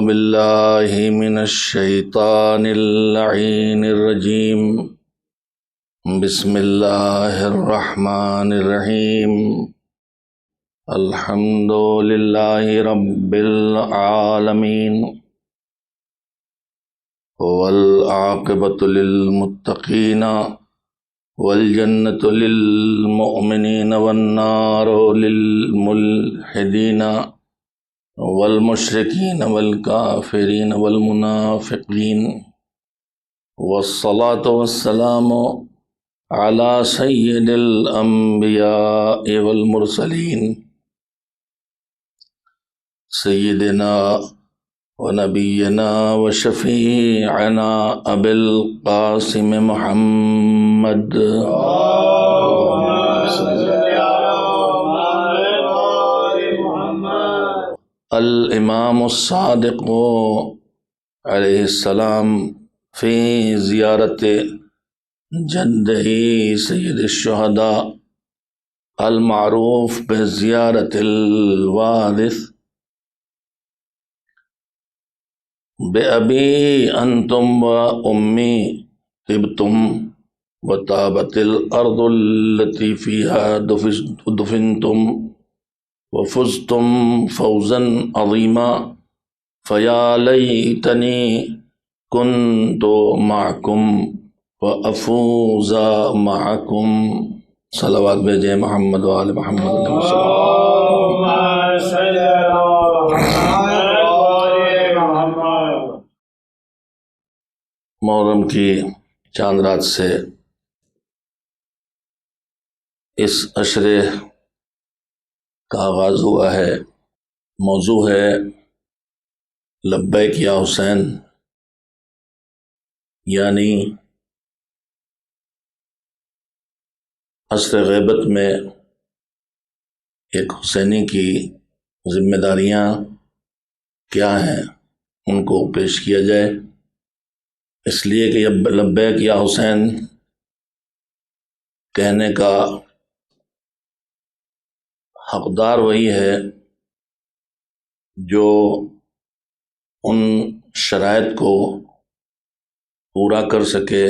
باللہ من الشیطان اللعین الرجیم بسم اللہ الرحمن الرحیم الحمد للہ رب العالمین والعاقبۃ للمتقین والجنۃ للمؤمنین والنار للملحدین والمشرکین والکافرین والمنافقین والصلاة والسلام علی سید الانبیاء والمرسلین سیدنا ونبینا وشفیعنا ابی القاسم محمد الامام الصادق علیہ السلام فی زیارت جدہ سید الشہداء المعروف بزیارت الوارث بأبی انتم و امی طبتم وطابت الارض التي فيها دفنتم وفزتم فوزا عظیما فیا لیتنی کنت معکم وافوز معکم صلوات بھیجیں محمد و آل محمد محرم کی چاند رات سے اس عشرے کا آغاز ہوا ہے۔ موضوع ہے لبیک یا حسین، یعنی عصر غیبت میں ایک حسینی کی ذمہ داریاں کیا ہیں، ان کو پیش کیا جائے، اس لیے کہ لبیک یا حسین کہنے کا حقدار وہی ہے جو ان شرائط کو پورا کر سکے،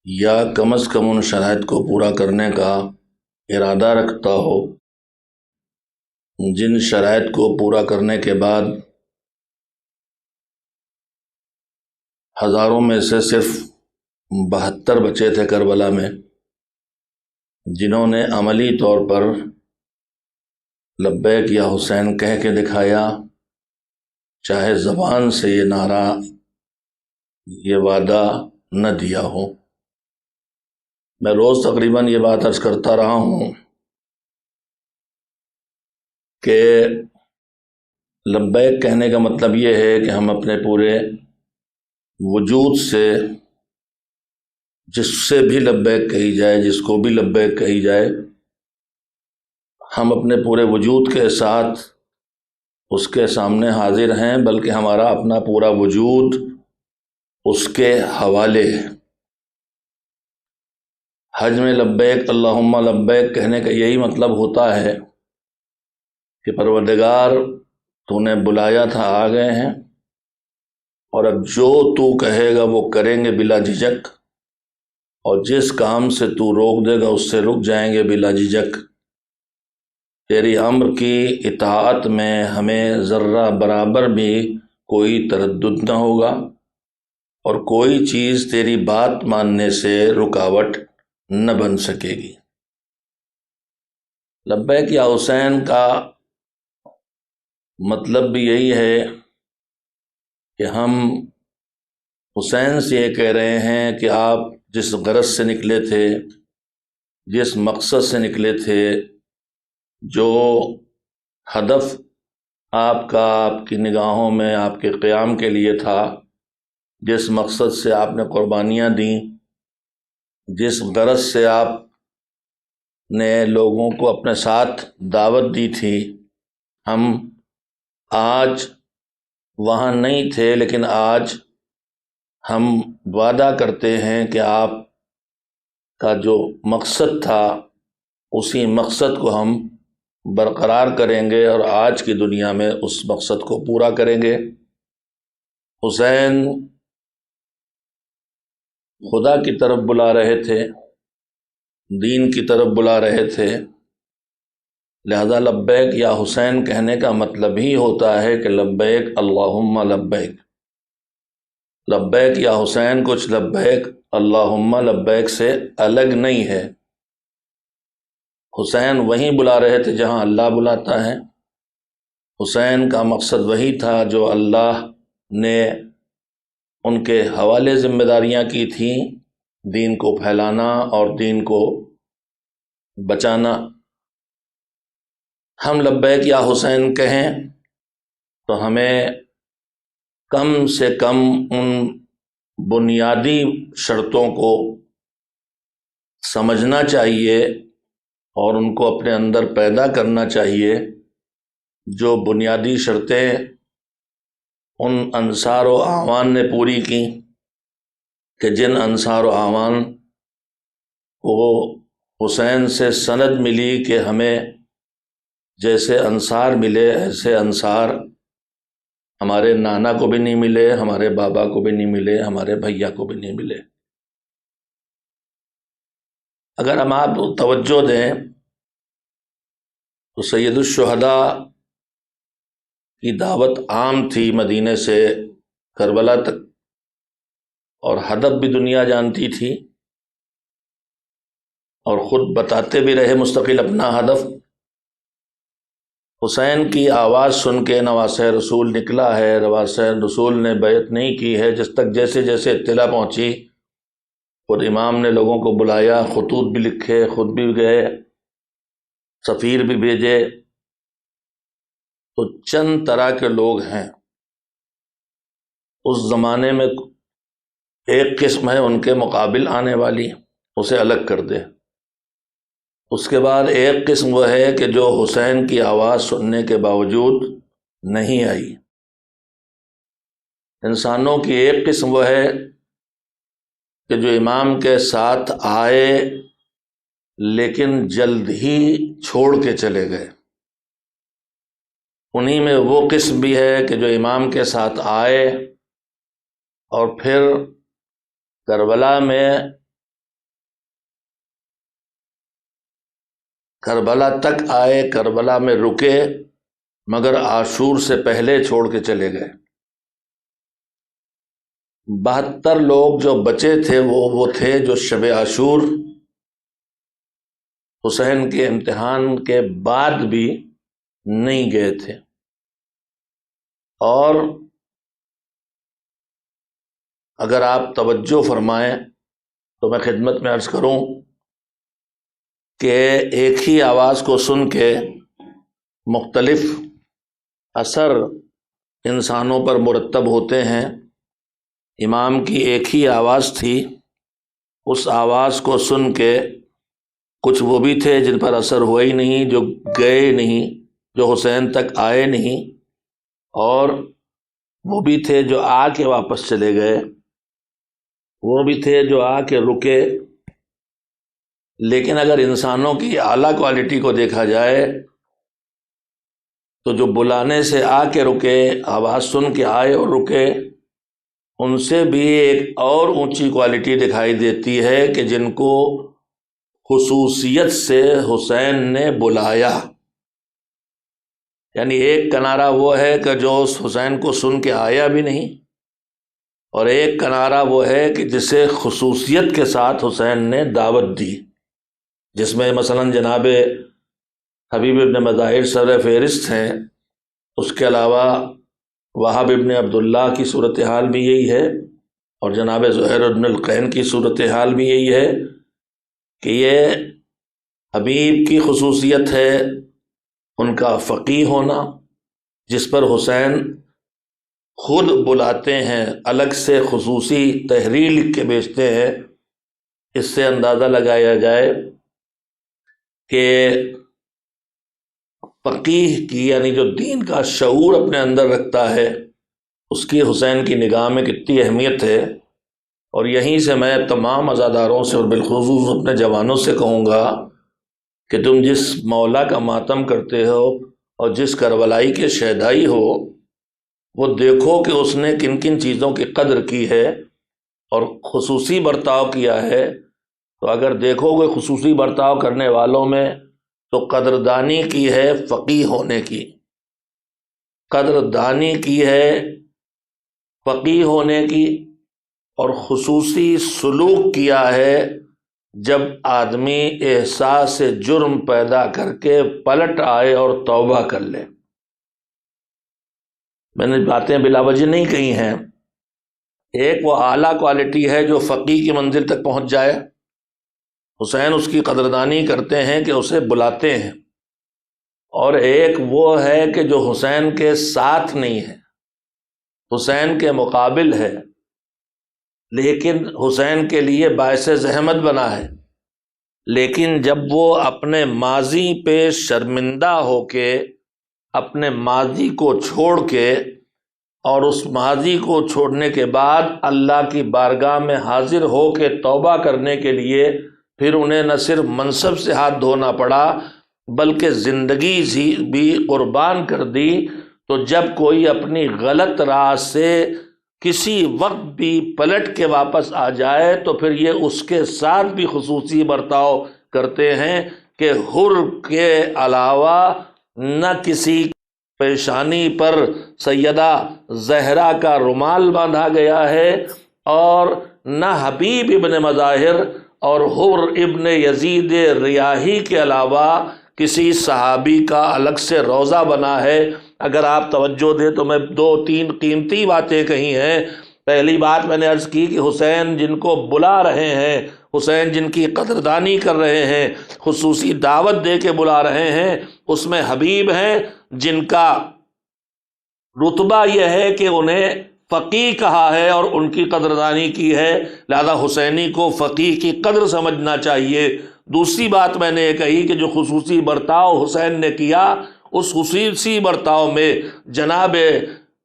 یا کم از کم ان شرائط کو پورا کرنے کا ارادہ رکھتا ہو، جن شرائط کو پورا کرنے کے بعد ہزاروں میں سے صرف 72 بچے تھے کربلا میں، جنہوں نے عملی طور پر لبیک یا حسین کہہ کے دکھایا، چاہے زبان سے یہ نعرہ، یہ وعدہ نہ دیا ہو۔ میں روز تقریباً یہ بات عرض کرتا رہا ہوں کہ لبیک کہنے کا مطلب یہ ہے کہ ہم اپنے پورے وجود سے، جس سے بھی لبیک کہی جائے، جس کو بھی لبیک کہی جائے، ہم اپنے پورے وجود کے ساتھ اس کے سامنے حاضر ہیں، بلکہ ہمارا اپنا پورا وجود اس کے حوالے ہے۔ حج میں لبیک اللہم لبیک کہنے کا یہی مطلب ہوتا ہے کہ پروردگار تو نے بلایا تھا، آ گئے ہیں، اور اب جو تو کہے گا وہ کریں گے بلا جھجک، اور جس کام سے تو روک دے گا اس سے رک جائیں گے بلا جھجک۔ تیری امر کی اطاعت میں ہمیں ذرہ برابر بھی کوئی تردد نہ ہوگا، اور کوئی چیز تیری بات ماننے سے رکاوٹ نہ بن سکے گی۔ لبیک یا حسین کا مطلب بھی یہی ہے کہ ہم حسین سے یہ کہہ رہے ہیں کہ آپ جس غرض سے نکلے تھے، جس مقصد سے نکلے تھے، جو ہدف آپ کا آپ کی نگاہوں میں آپ کے قیام کے لیے تھا، جس مقصد سے آپ نے قربانیاں دیں، جس غرض سے آپ نے لوگوں کو اپنے ساتھ دعوت دی تھی، ہم آج وہاں نہیں تھے، لیکن آج ہم وعدہ کرتے ہیں کہ آپ کا جو مقصد تھا، اسی مقصد کو ہم برقرار کریں گے اور آج کی دنیا میں اس مقصد کو پورا کریں گے۔ حسین خدا کی طرف بلا رہے تھے، دین کی طرف بلا رہے تھے، لہذا لبیک یا حسین کہنے کا مطلب ہی ہوتا ہے کہ لبیک اللہم لبیک، لبیک یا حسین کچھ لبیک اللہم لبیک سے الگ نہیں ہے۔ حسین وہیں بلا رہے تھے جہاں اللہ بلاتا ہے، حسین کا مقصد وہی تھا جو اللہ نے ان کے حوالے ذمہ داریاں کی تھیں، دین کو پھیلانا اور دین کو بچانا۔ ہم لبیک یا حسین کہیں تو ہمیں کم سے کم ان بنیادی شرطوں کو سمجھنا چاہیے اور ان کو اپنے اندر پیدا کرنا چاہیے جو بنیادی شرطیں ان انصار و اعوان نے پوری کی، کہ جن انصار و اعوان کو حسین سے سند ملی کہ ہمیں جیسے انصار ملے ایسے انصار ہمارے نانا کو بھی نہیں ملے، ہمارے بابا کو بھی نہیں ملے، ہمارے بھیا کو بھی نہیں ملے۔ اگر ہم آپ توجہ دیں تو سید الشہداء کی دعوت عام تھی مدینے سے کربلا تک، اور ہدف بھی دنیا جانتی تھی اور خود بتاتے بھی رہے مستقل اپنا ہدف۔ حسین کی آواز سن کے نواسہ رسول نکلا ہے، نواسہ رسول نے بیعت نہیں کی ہے، جس تک جیسے جیسے اطلاع پہنچی خود امام نے لوگوں کو بلایا، خطوط بھی لکھے، خود بھی گئے، سفیر بھی بھیجے۔ تو چند طرح کے لوگ ہیں اس زمانے میں، ایک قسم ہے ان کے مقابل آنے والی، اسے الگ کر دے۔ اس کے بعد ایک قسم وہ ہے کہ جو حسین کی آواز سننے کے باوجود نہیں آئی۔ انسانوں کی ایک قسم وہ ہے کہ جو امام کے ساتھ آئے لیکن جلد ہی چھوڑ کے چلے گئے۔ انہی میں وہ قسم بھی ہے کہ جو امام کے ساتھ آئے اور پھر کربلا تک آئے، کربلا میں رکے، مگر عاشور سے پہلے چھوڑ کے چلے گئے۔ 72 لوگ جو بچے تھے وہ تھے جو شب عاشور حسین کے امتحان کے بعد بھی نہیں گئے تھے۔ اور اگر آپ توجہ فرمائیں تو میں خدمت میں عرض کروں کہ ایک ہی آواز کو سن کے مختلف اثر انسانوں پر مرتب ہوتے ہیں۔ امام کی ایک ہی آواز تھی، اس آواز کو سن کے کچھ وہ بھی تھے جن پر اثر ہوا ہی نہیں، جو گئے نہیں، جو حسین تک آئے نہیں، اور وہ بھی تھے جو آ کے واپس چلے گئے، وہ بھی تھے جو آ کے رکے۔ لیکن اگر انسانوں کی اعلیٰ کوالٹی کو دیکھا جائے تو جو بلانے سے آ کے رکے، آواز سن کے آئے اور رکے، ان سے بھی ایک اور اونچی کوالٹی دکھائی دیتی ہے کہ جن کو خصوصیت سے حسین نے بلایا۔ یعنی ایک کنارہ وہ ہے کہ جو اس حسین کو سن کے آیا بھی نہیں، اور ایک کنارہ وہ ہے کہ جسے خصوصیت کے ساتھ حسین نے دعوت دی، جس میں مثلا جناب حبیب ابن مظاہر سر فہرست ہیں، اس کے علاوہ وہاب ابن عبداللہ کی صورتحال بھی یہی ہے، اور جناب زہیر ابن القین کی صورتحال بھی یہی ہے کہ یہ حبیب کی خصوصیت ہے ان کا فقیہ ہونا، جس پر حسین خود بلاتے ہیں، الگ سے خصوصی تحریر لکھ کے بھیجتے ہیں۔ اس سے اندازہ لگایا جائے کہ فقیہ کی، یعنی جو دین کا شعور اپنے اندر رکھتا ہے، اس کی حسین کی نگاہ میں کتنی اہمیت ہے۔ اور یہیں سے میں تمام عزاداروں سے اور بالخصوص اپنے جوانوں سے کہوں گا کہ تم جس مولا کا ماتم کرتے ہو اور جس کربلائی کے شہدائی ہو، وہ دیکھو کہ اس نے کن کن چیزوں کی قدر کی ہے اور خصوصی برتاؤ کیا ہے۔ تو اگر دیکھو گے خصوصی برتاؤ کرنے والوں میں تو قدردانی کی ہے فقیہ ہونے کی، قدردانی کی ہے فقیہ ہونے کی، اور خصوصی سلوک کیا ہے جب آدمی احساس جرم پیدا کر کے پلٹ آئے اور توبہ کر لے۔ میں نے باتیں بلا وجہ نہیں کہی ہیں۔ ایک وہ اعلیٰ کوالٹی ہے جو فقیہ کی منزل تک پہنچ جائے، حسین اس کی قدردانی کرتے ہیں کہ اسے بلاتے ہیں، اور ایک وہ ہے کہ جو حسین کے ساتھ نہیں ہے، حسین کے مقابل ہے، لیکن حسین کے لیے باعث زحمت بنا ہے، لیکن جب وہ اپنے ماضی پہ شرمندہ ہو کے، اپنے ماضی کو چھوڑ کے، اور اس ماضی کو چھوڑنے کے بعد اللہ کی بارگاہ میں حاضر ہو کے توبہ کرنے کے لیے پھر انہیں نہ صرف منصب سے ہاتھ دھونا پڑا بلکہ زندگی بھی قربان کر دی، تو جب کوئی اپنی غلط راہ سے کسی وقت بھی پلٹ کے واپس آ جائے تو پھر یہ اس کے ساتھ بھی خصوصی برتاؤ کرتے ہیں کہ حر کے علاوہ نہ کسی پیشانی پر سیدہ زہرا کا رومال باندھا گیا ہے، اور نہ حبیب ابن مظاہر اور حر ابن یزید ریاحی کے علاوہ کسی صحابی کا الگ سے روضہ بنا ہے۔ اگر آپ توجہ دیں تو میں 2-3 قیمتی باتیں کہی ہیں۔ پہلی بات میں نے عرض کی کہ حسین جن کو بلا رہے ہیں، حسین جن کی قدردانی کر رہے ہیں، خصوصی دعوت دے کے بلا رہے ہیں، اس میں حبیب ہیں جن کا رتبہ یہ ہے کہ انہیں فقیہ کہا ہے اور ان کی قدردانی کی ہے، لہذا حسینی کو فقیہ کی قدر سمجھنا چاہیے۔ دوسری بات میں نے یہ کہی کہ جو خصوصی برتاؤ حسین نے کیا، اس خصوصی برتاؤ میں جناب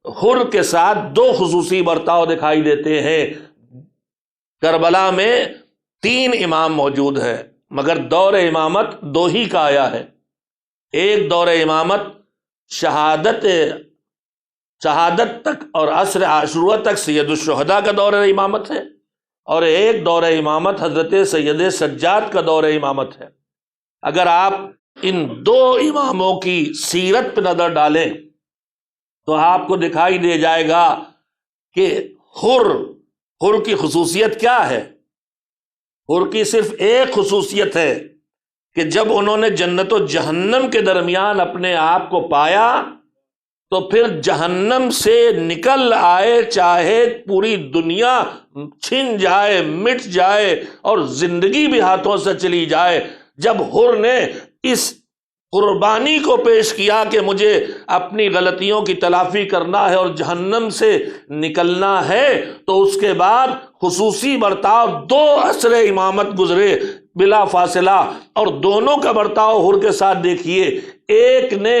حر کے ساتھ 2 خصوصی برتاؤ دکھائی دیتے ہیں۔ کربلا میں 3 امام موجود ہیں، مگر دور امامت 2 ہی کا آیا ہے۔ ایک دور امامت شہادت تک اور عصر عاشورہ تک سید الشہداء کا دور امامت ہے، اور ایک دور امامت حضرت سید سجاد کا دور امامت ہے۔ اگر آپ ان 2 اماموں کی سیرت پہ نظر ڈالیں تو آپ کو دکھائی دے جائے گا کہ حر کی خصوصیت کیا ہے۔ حر کی صرف ایک خصوصیت ہے کہ جب انہوں نے جنت و جہنم کے درمیان اپنے آپ کو پایا تو پھر جہنم سے نکل آئے، چاہے پوری دنیا چھن جائے، مٹ جائے اور زندگی بھی ہاتھوں سے چلی جائے۔ جب حر نے اس قربانی کو پیش کیا کہ مجھے اپنی غلطیوں کی تلافی کرنا ہے اور جہنم سے نکلنا ہے، تو اس کے بعد خصوصی برتاؤ 2 عصر امامت گزرے بلا فاصلہ، اور دونوں کا برتاؤ حر کے ساتھ دیکھیے۔ ایک نے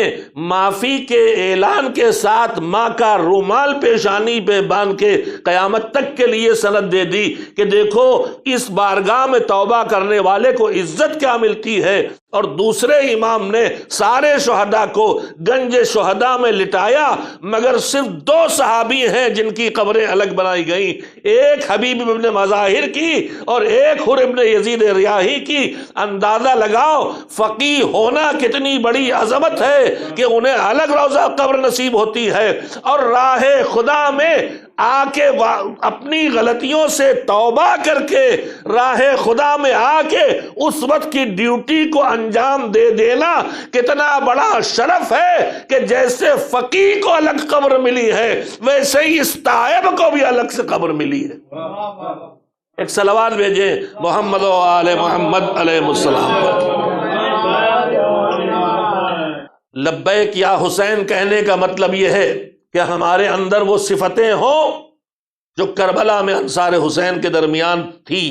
معافی کے اعلان کے ساتھ ماں کا رومال پیشانی پہ باندھ کے قیامت تک کے لیے سند دے دی کہ دیکھو اس بارگاہ میں توبہ کرنے والے کو عزت کیا ملتی ہے، اور دوسرے امام نے سارے شہداء کو گنج شہداء میں لٹایا، مگر صرف 2 صحابی ہیں جن کی قبریں الگ بنائی گئیں، ایک حبیب ابن مظاہر کی اور ایک حر ابن یزید ریاحی کی۔ اندازہ لگاؤ فقیہ ہونا کتنی بڑی عظمت ہے کہ انہیں الگ روضہ قبر نصیب ہوتی ہے، اور راہ خدا میں آ کے اپنی غلطیوں سے توبہ کر کے راہ خدا میں آ کے اس وقت کی ڈیوٹی کو انجام دے دینا کتنا بڑا شرف ہے کہ جیسے فقیہ کو الگ قبر ملی ہے ویسے ہی اس تائب کو بھی الگ سے قبر ملی ہے۔ ایک صلوات بھیجیں محمد و آل محمد علیہ السلام۔ لبیک یا حسین کہنے کا مطلب یہ ہے کہ ہمارے اندر وہ صفتیں ہوں جو کربلا میں انصار حسین کے درمیان تھی،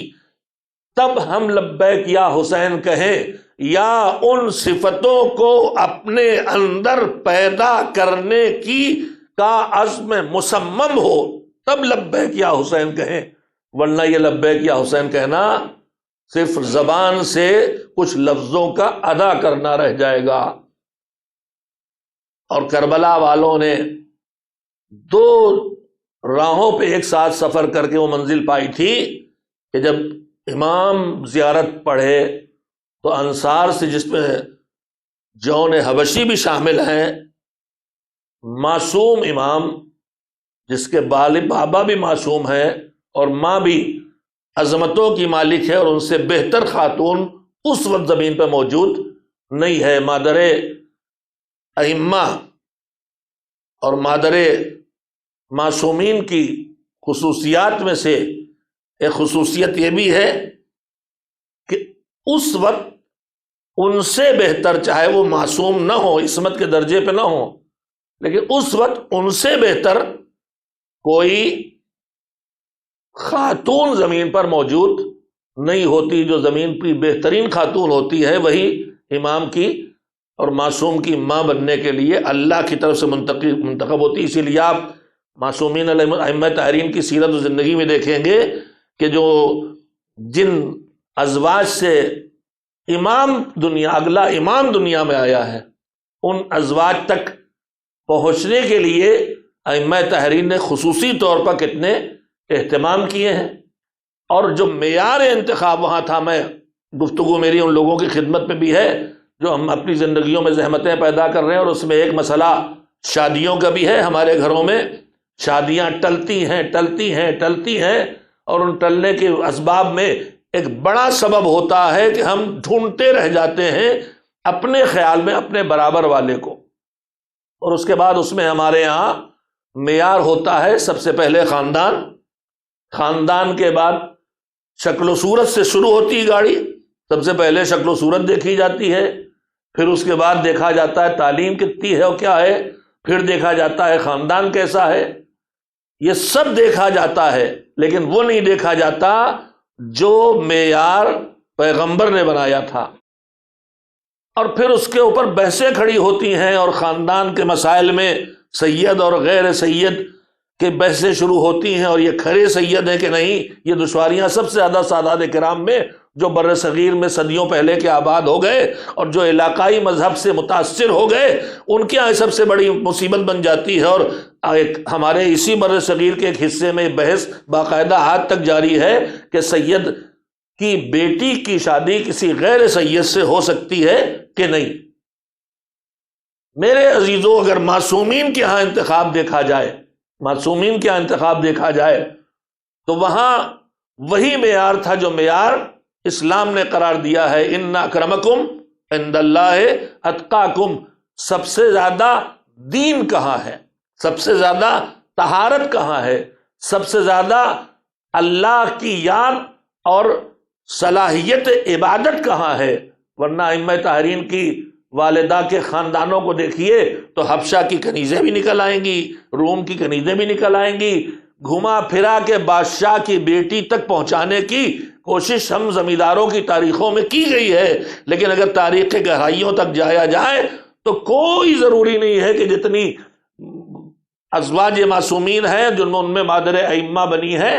تب ہم لبیک یا حسین کہیں، یا ان صفتوں کو اپنے اندر پیدا کرنے کا عزم مصمم ہو، تب لبیک یا حسین کہیں، ورنہ یہ لبیک یا حسین کہنا صرف زبان سے کچھ لفظوں کا ادا کرنا رہ جائے گا۔ اور کربلا والوں نے 2 راہوں پہ ایک ساتھ سفر کر کے وہ منزل پائی تھی کہ جب امام زیارت پڑھے تو انصار سے، جس میں جون حبشی بھی شامل ہیں، معصوم امام جس کے بابا بھی معصوم ہے اور ماں بھی عظمتوں کی مالک ہے، اور ان سے بہتر خاتون اس وقت زمین پہ موجود نہیں ہے۔ مادر ائمہ اور مادر معصومین کی خصوصیات میں سے ایک خصوصیت یہ بھی ہے کہ اس وقت ان سے بہتر، چاہے وہ معصوم نہ ہو، عصمت کے درجے پہ نہ ہو، لیکن اس وقت ان سے بہتر کوئی خاتون زمین پر موجود نہیں ہوتی۔ جو زمین کی بہترین خاتون ہوتی ہے وہی امام کی اور معصوم کی ماں بننے کے لیے اللہ کی طرف سے منتخب ہوتی۔ اسی لیے آپ معصومین ائمہ طاہرین کی سیرت و زندگی میں دیکھیں گے کہ جن ازواج سے اگلا امام دنیا میں آیا ہے، ان ازواج تک پہنچنے کے لیے ائمہ طاہرین نے خصوصی طور پر کتنے اہتمام کیے ہیں۔ اور جو معیار انتخاب وہاں تھا، میں گفتگو میری ان لوگوں کی خدمت میں بھی ہے جو ہم اپنی زندگیوں میں زحمتیں پیدا کر رہے ہیں، اور اس میں ایک مسئلہ شادیوں کا بھی ہے۔ ہمارے گھروں میں شادیاں ٹلتی ہیں، اور ان ٹلنے کے اسباب میں ایک بڑا سبب ہوتا ہے کہ ہم ڈھونڈتے رہ جاتے ہیں اپنے خیال میں اپنے برابر والے کو، اور اس کے بعد اس میں ہمارے یہاں معیار ہوتا ہے سب سے پہلے خاندان کے بعد شکل و صورت سے شروع ہوتی ہے گاڑی۔ سب سے پہلے شکل و صورت دیکھی جاتی ہے، پھر اس کے بعد دیکھا جاتا ہے تعلیم کتنی ہے اور کیا ہے، پھر دیکھا جاتا ہے خاندان کیسا ہے۔ یہ سب دیکھا جاتا ہے، لیکن وہ نہیں دیکھا جاتا جو معیار پیغمبر نے بنایا تھا۔ اور پھر اس کے اوپر بحثیں کھڑی ہوتی ہیں، اور خاندان کے مسائل میں سید اور غیر سید کے بحثیں شروع ہوتی ہیں، اور یہ کھرے سید ہیں کہ نہیں۔ یہ دشواریاں سب سے زیادہ سادات کرام میں، جو بر صغیر میں صدیوں پہلے کے آباد ہو گئے اور جو علاقائی مذہب سے متاثر ہو گئے، ان کے یہاں سب سے بڑی مصیبت بن جاتی ہے۔ اور ہمارے اسی بر صغیر کے ایک حصے میں بحث باقاعدہ آج تک جاری ہے کہ سید کی بیٹی کی شادی کسی غیر سید سے ہو سکتی ہے کہ نہیں۔ میرے عزیزوں، اگر معصومین کے ہاں انتخاب دیکھا جائے تو وہاں وہی معیار تھا جو معیار اسلام نے قرار دیا ہے۔ ان اکرمکم عند اللہ اتقاکم۔ سب سے زیادہ دین کہاں ہے، سب سے زیادہ طہارت کہاں ہے، سب سے زیادہ اللہ کی یاد اور صلاحیت عبادت کہاں ہے؟ ورنہ ائمہ طاہرین کی والدہ کے خاندانوں کو دیکھیے تو حبشہ کی کنیزیں بھی نکل آئیں گی، روم کی کنیزیں بھی نکل آئیں گی، گھما پھرا کے بادشاہ کی بیٹی تک پہنچانے کی کوشش ہم زمینداروں کی تاریخوں میں کی گئی ہے۔ لیکن اگر تاریخ کے گہرائیوں تک جایا جائے تو کوئی ضروری نہیں ہے کہ جتنی ازواج معصومین ہیں جن میں مادر ائمہ بنی ہے،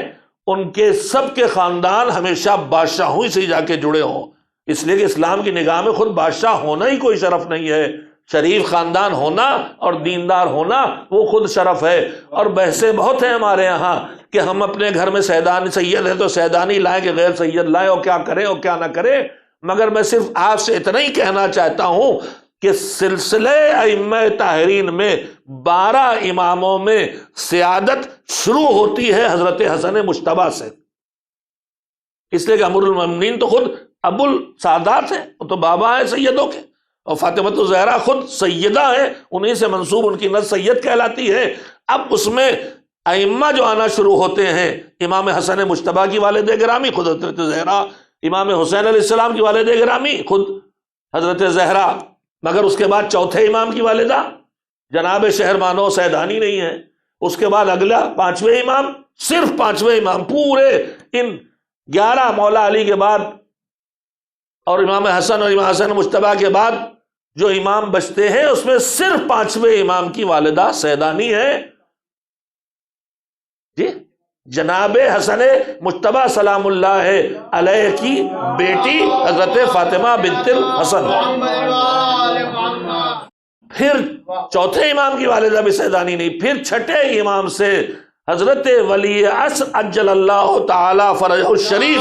ان کے سب کے خاندان ہمیشہ بادشاہوں سے جا کے جڑے ہوں۔ اس لیے کہ اسلام کی نگاہ میں خود بادشاہ ہونا ہی کوئی شرف نہیں ہے، شریف خاندان ہونا اور دیندار ہونا وہ خود شرف ہے۔ اور بحثیں بہت ہیں ہمارے یہاں کہ ہم اپنے گھر میں سیدان سید ہے تو سیدانی لائیں کہ غیر سید لائیں، اور کیا کریں اور کیا نہ کریں۔ مگر میں صرف آپ سے اتنا ہی کہنا چاہتا ہوں کہ سلسلہ ائمہ طاہرین میں 12 اماموں میں سیادت شروع ہوتی ہے حضرت حسن مجتبیٰ سے، اس لیے کہ امیر المومنین تو خود ابو السادات ہیں، وہ تو بابا ہیں سیدوں کے، اور فاطمہ الزہرا خود سیدہ ہیں، انہیں سے منسوب ان کی نسل سید کہلاتی ہے۔ اب اس میں ائمہ جو آنا شروع ہوتے ہیں، امام حسن مجتبیٰ کی والد گرامی خود حضرت زہرا، امام حسین علیہ السلام کی والد گرامی خود حضرت زہرا، مگر اس کے بعد چوتھے امام کی والدہ جناب شہربانو سیدانی نہیں ہے۔ اس کے بعد اگلا 5ویں امام، صرف 5ویں امام پورے ان 11 مولا علی کے بعد اور امام حسن اور امام حسن مجتبیٰ کے بعد جو امام بچتے ہیں اس میں صرف 5ویں امام کی والدہ سیدانی ہے۔ جی جناب حسن مجتبی سلام اللہ علیہ کی بیٹی حضرت فاطمہ بنت الحسن۔ پھر چوتھے امام کی والدہ بھی سیدانی نہیں، پھر چھٹے امام سے حضرت ولی عصر عجل اللہ تعالی فرجہ الشریف۔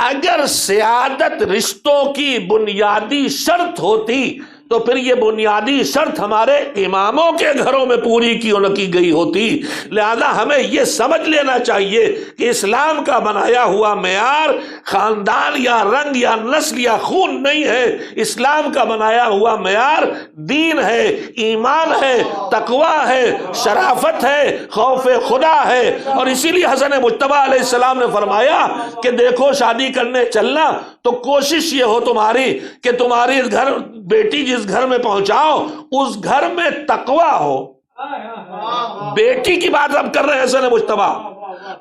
اگر سیادت رشتوں کی بنیادی شرط ہوتی تو پھر یہ بنیادی شرط ہمارے اماموں کے گھروں میں پوری کی گئی ہوتی۔ لہذا ہمیں یہ سمجھ لینا چاہیے کہ اسلام کا بنایا ہوا معیار خاندان یا رنگ یا نسل یا خون نہیں ہے، اسلام کا بنایا ہوا معیار دین ہے، ایمان ہے، تقوی ہے، شرافت ہے، خوف خدا ہے۔ اور اسی لیے حسن مجتبی علیہ السلام نے فرمایا کہ دیکھو شادی کرنے چلنا تو کوشش یہ ہو تمہاری کہ تمہاری گھر بیٹی جس گھر میں پہنچاؤ اس گھر میں تقوی ہو۔ بیٹی کی بات اب کر رہے ہیں حسن مجتبی،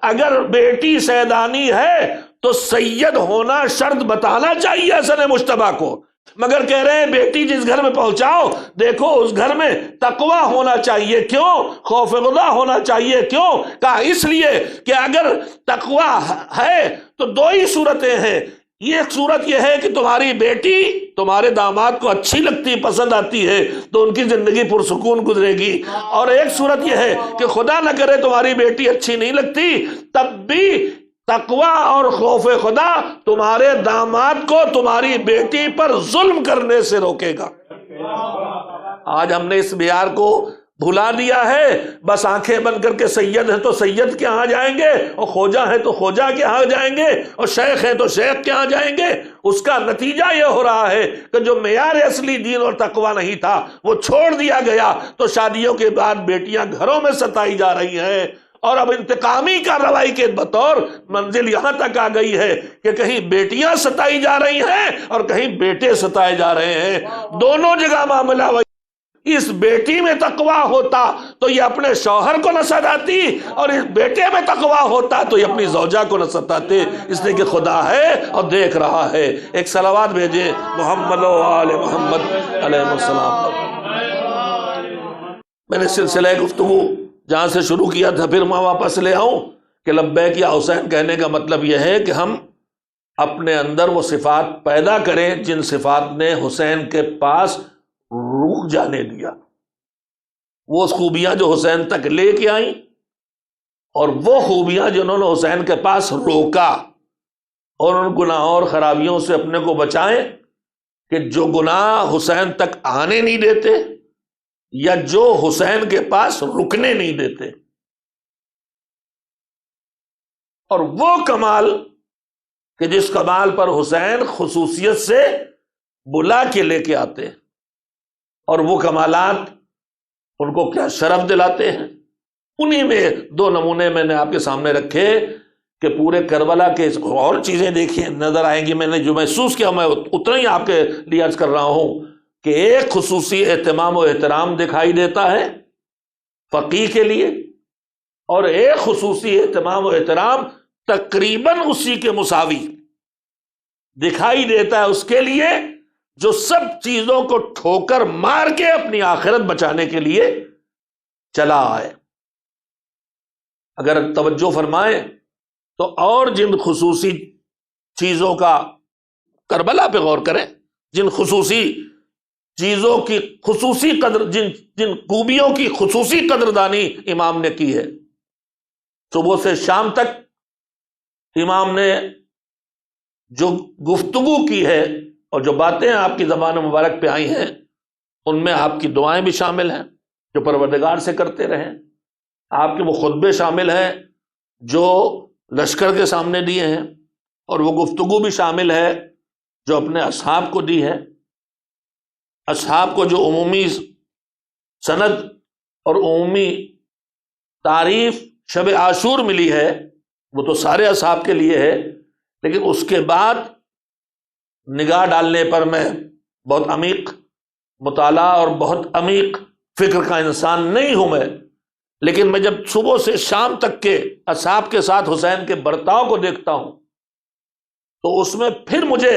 اگر بیٹی سیدانی ہے تو سید ہونا شرط بتانا چاہیے حسن مجتبی کو، مگر کہہ رہے ہیں بیٹی جس گھر میں پہنچاؤ دیکھو اس گھر میں تقوی ہونا چاہیے۔ کیوں؟ خوف خدا ہونا چاہیے۔ کیوں؟ کہا اس لیے کہ اگر تقوی ہے تو دو ہی صورتیں ہیں، ایک صورت یہ ہے کہ تمہاری بیٹی تمہارے داماد کو اچھی لگتی پسند آتی ہے تو ان کی زندگی پرسکون گزرے گی، اور ایک صورت یہ ہے کہ خدا نہ کرے تمہاری بیٹی اچھی نہیں لگتی تب بھی تقوی اور خوف خدا تمہارے داماد کو تمہاری بیٹی پر ظلم کرنے سے روکے گا۔ آج ہم نے اس معیار کو بھلا دیا ہے، بس آنکھیں بند کر کے سید ہیں تو سید کے ہاں جائیں گے، اور خواجہ ہیں تو خواجہ کے ہاں جائیں گے، اور شیخ ہیں تو شیخ کے ہاں جائیں گے۔ اس کا نتیجہ یہ ہو رہا ہے کہ جو معیار اصلی دین اور تقوی نہیں تھا وہ چھوڑ دیا گیا، تو شادیوں کے بعد بیٹیاں گھروں میں ستائی جا رہی ہیں، اور اب انتقامی کارروائی کے بطور منزل یہاں تک آ گئی ہے کہ کہیں بیٹیاں ستائی جا رہی ہیں اور کہیں بیٹے ستائے جا رہے ہیں، دونوں جگہ معاملہ وہی۔ اس بیٹی میں تقوی ہوتا تو یہ اپنے شوہر کو نہ ستاتی، اور اس بیٹے میں تقوی ہوتا تو یہ اپنی زوجہ کو نہ ستاتے، اس لیے کہ خدا ہے اور دیکھ رہا ہے۔ ایک صلوات بھیجے محمد و آل محمد علیہ السلام۔ میں نے سلسلہ گفتگو جہاں سے شروع کیا تھا پھر میں واپس لے آؤں کہ لبیک یا حسین کہنے کا مطلب یہ ہے کہ ہم اپنے اندر وہ صفات پیدا کریں جن صفات نے حسین کے پاس رک جانے دیا، وہ خوبیاں جو حسین تک لے کے آئیں، اور وہ خوبیاں جنہوں نے حسین کے پاس روکا، اور ان گناہوں اور خرابیوں سے اپنے کو بچائیں کہ جو گناہ حسین تک آنے نہیں دیتے یا جو حسین کے پاس رکنے نہیں دیتے، اور وہ کمال کہ جس کمال پر حسین خصوصیت سے بلا کے لے کے آتے ہیں، اور وہ کمالات ان کو کیا شرف دلاتے ہیں۔ انہی میں دو نمونے میں نے آپ کے سامنے رکھے کہ پورے کربلا کے اور چیزیں دیکھیں نظر آئیں گی، میں نے جو محسوس کیا میں اتنا ہی آپ کے لیے عرض کر رہا ہوں کہ ایک خصوصی اہتمام و احترام دکھائی دیتا ہے فقیہ کے لیے، اور ایک خصوصی اہتمام و احترام تقریباً اسی کے مساوی دکھائی دیتا ہے اس کے لیے جو سب چیزوں کو ٹھوکر مار کے اپنی آخرت بچانے کے لیے چلا آئے۔ اگر توجہ فرمائیں تو اور جن خصوصی چیزوں کا کربلا پہ غور کریں، جن خصوصی چیزوں کی خصوصی قدر، جن خوبیوں کی خصوصی قدردانی امام نے کی ہے، صبح سے شام تک امام نے جو گفتگو کی ہے اور جو باتیں آپ کی زبان مبارک پہ آئی ہیں ان میں آپ کی دعائیں بھی شامل ہیں جو پروردگار سے کرتے رہیں، آپ کے وہ خطبے شامل ہیں جو لشکر کے سامنے دیے ہیں، اور وہ گفتگو بھی شامل ہے جو اپنے اصحاب کو دی ہے۔ اصحاب کو جو عمومی سند اور عمومی تعریف شب عاشور ملی ہے وہ تو سارے اصحاب کے لیے ہے، لیکن اس کے بعد نگاہ ڈالنے پر میں بہت عمیق مطالعہ اور بہت عمیق فکر کا انسان نہیں ہوں میں، لیکن میں جب صبح سے شام تک کے اصحاب کے ساتھ حسین کے برتاؤ کو دیکھتا ہوں تو اس میں پھر مجھے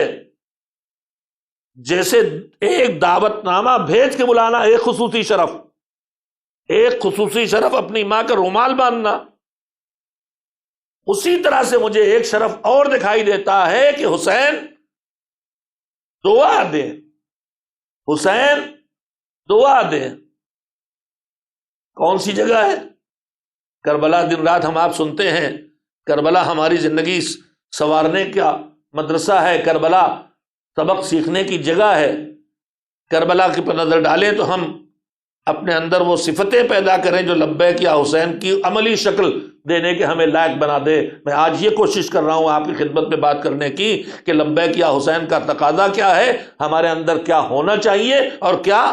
جیسے ایک دعوت نامہ بھیج کے بلانا ایک خصوصی شرف، ایک خصوصی شرف اپنی ماں کا رومال باندھنا، اسی طرح سے مجھے ایک شرف اور دکھائی دیتا ہے کہ حسین دعا دیں، حسین دعا دیں۔ کون سی جگہ ہے؟ کربلا دن رات ہم آپ سنتے ہیں، کربلا ہماری زندگی سنوارنے کا مدرسہ ہے، کربلا سبق سیکھنے کی جگہ ہے۔ کربلا کی پر نظر ڈالیں تو ہم اپنے اندر وہ صفتیں پیدا کریں جو لبیک یا حسین کی عملی شکل دینے کے ہمیں لائق بنا دے۔ میں آج یہ کوشش کر رہا ہوں آپ کی خدمت میں بات کرنے کی کہ لبیک یا حسین کا تقاضا کیا ہے، ہمارے اندر کیا ہونا چاہیے اور کیا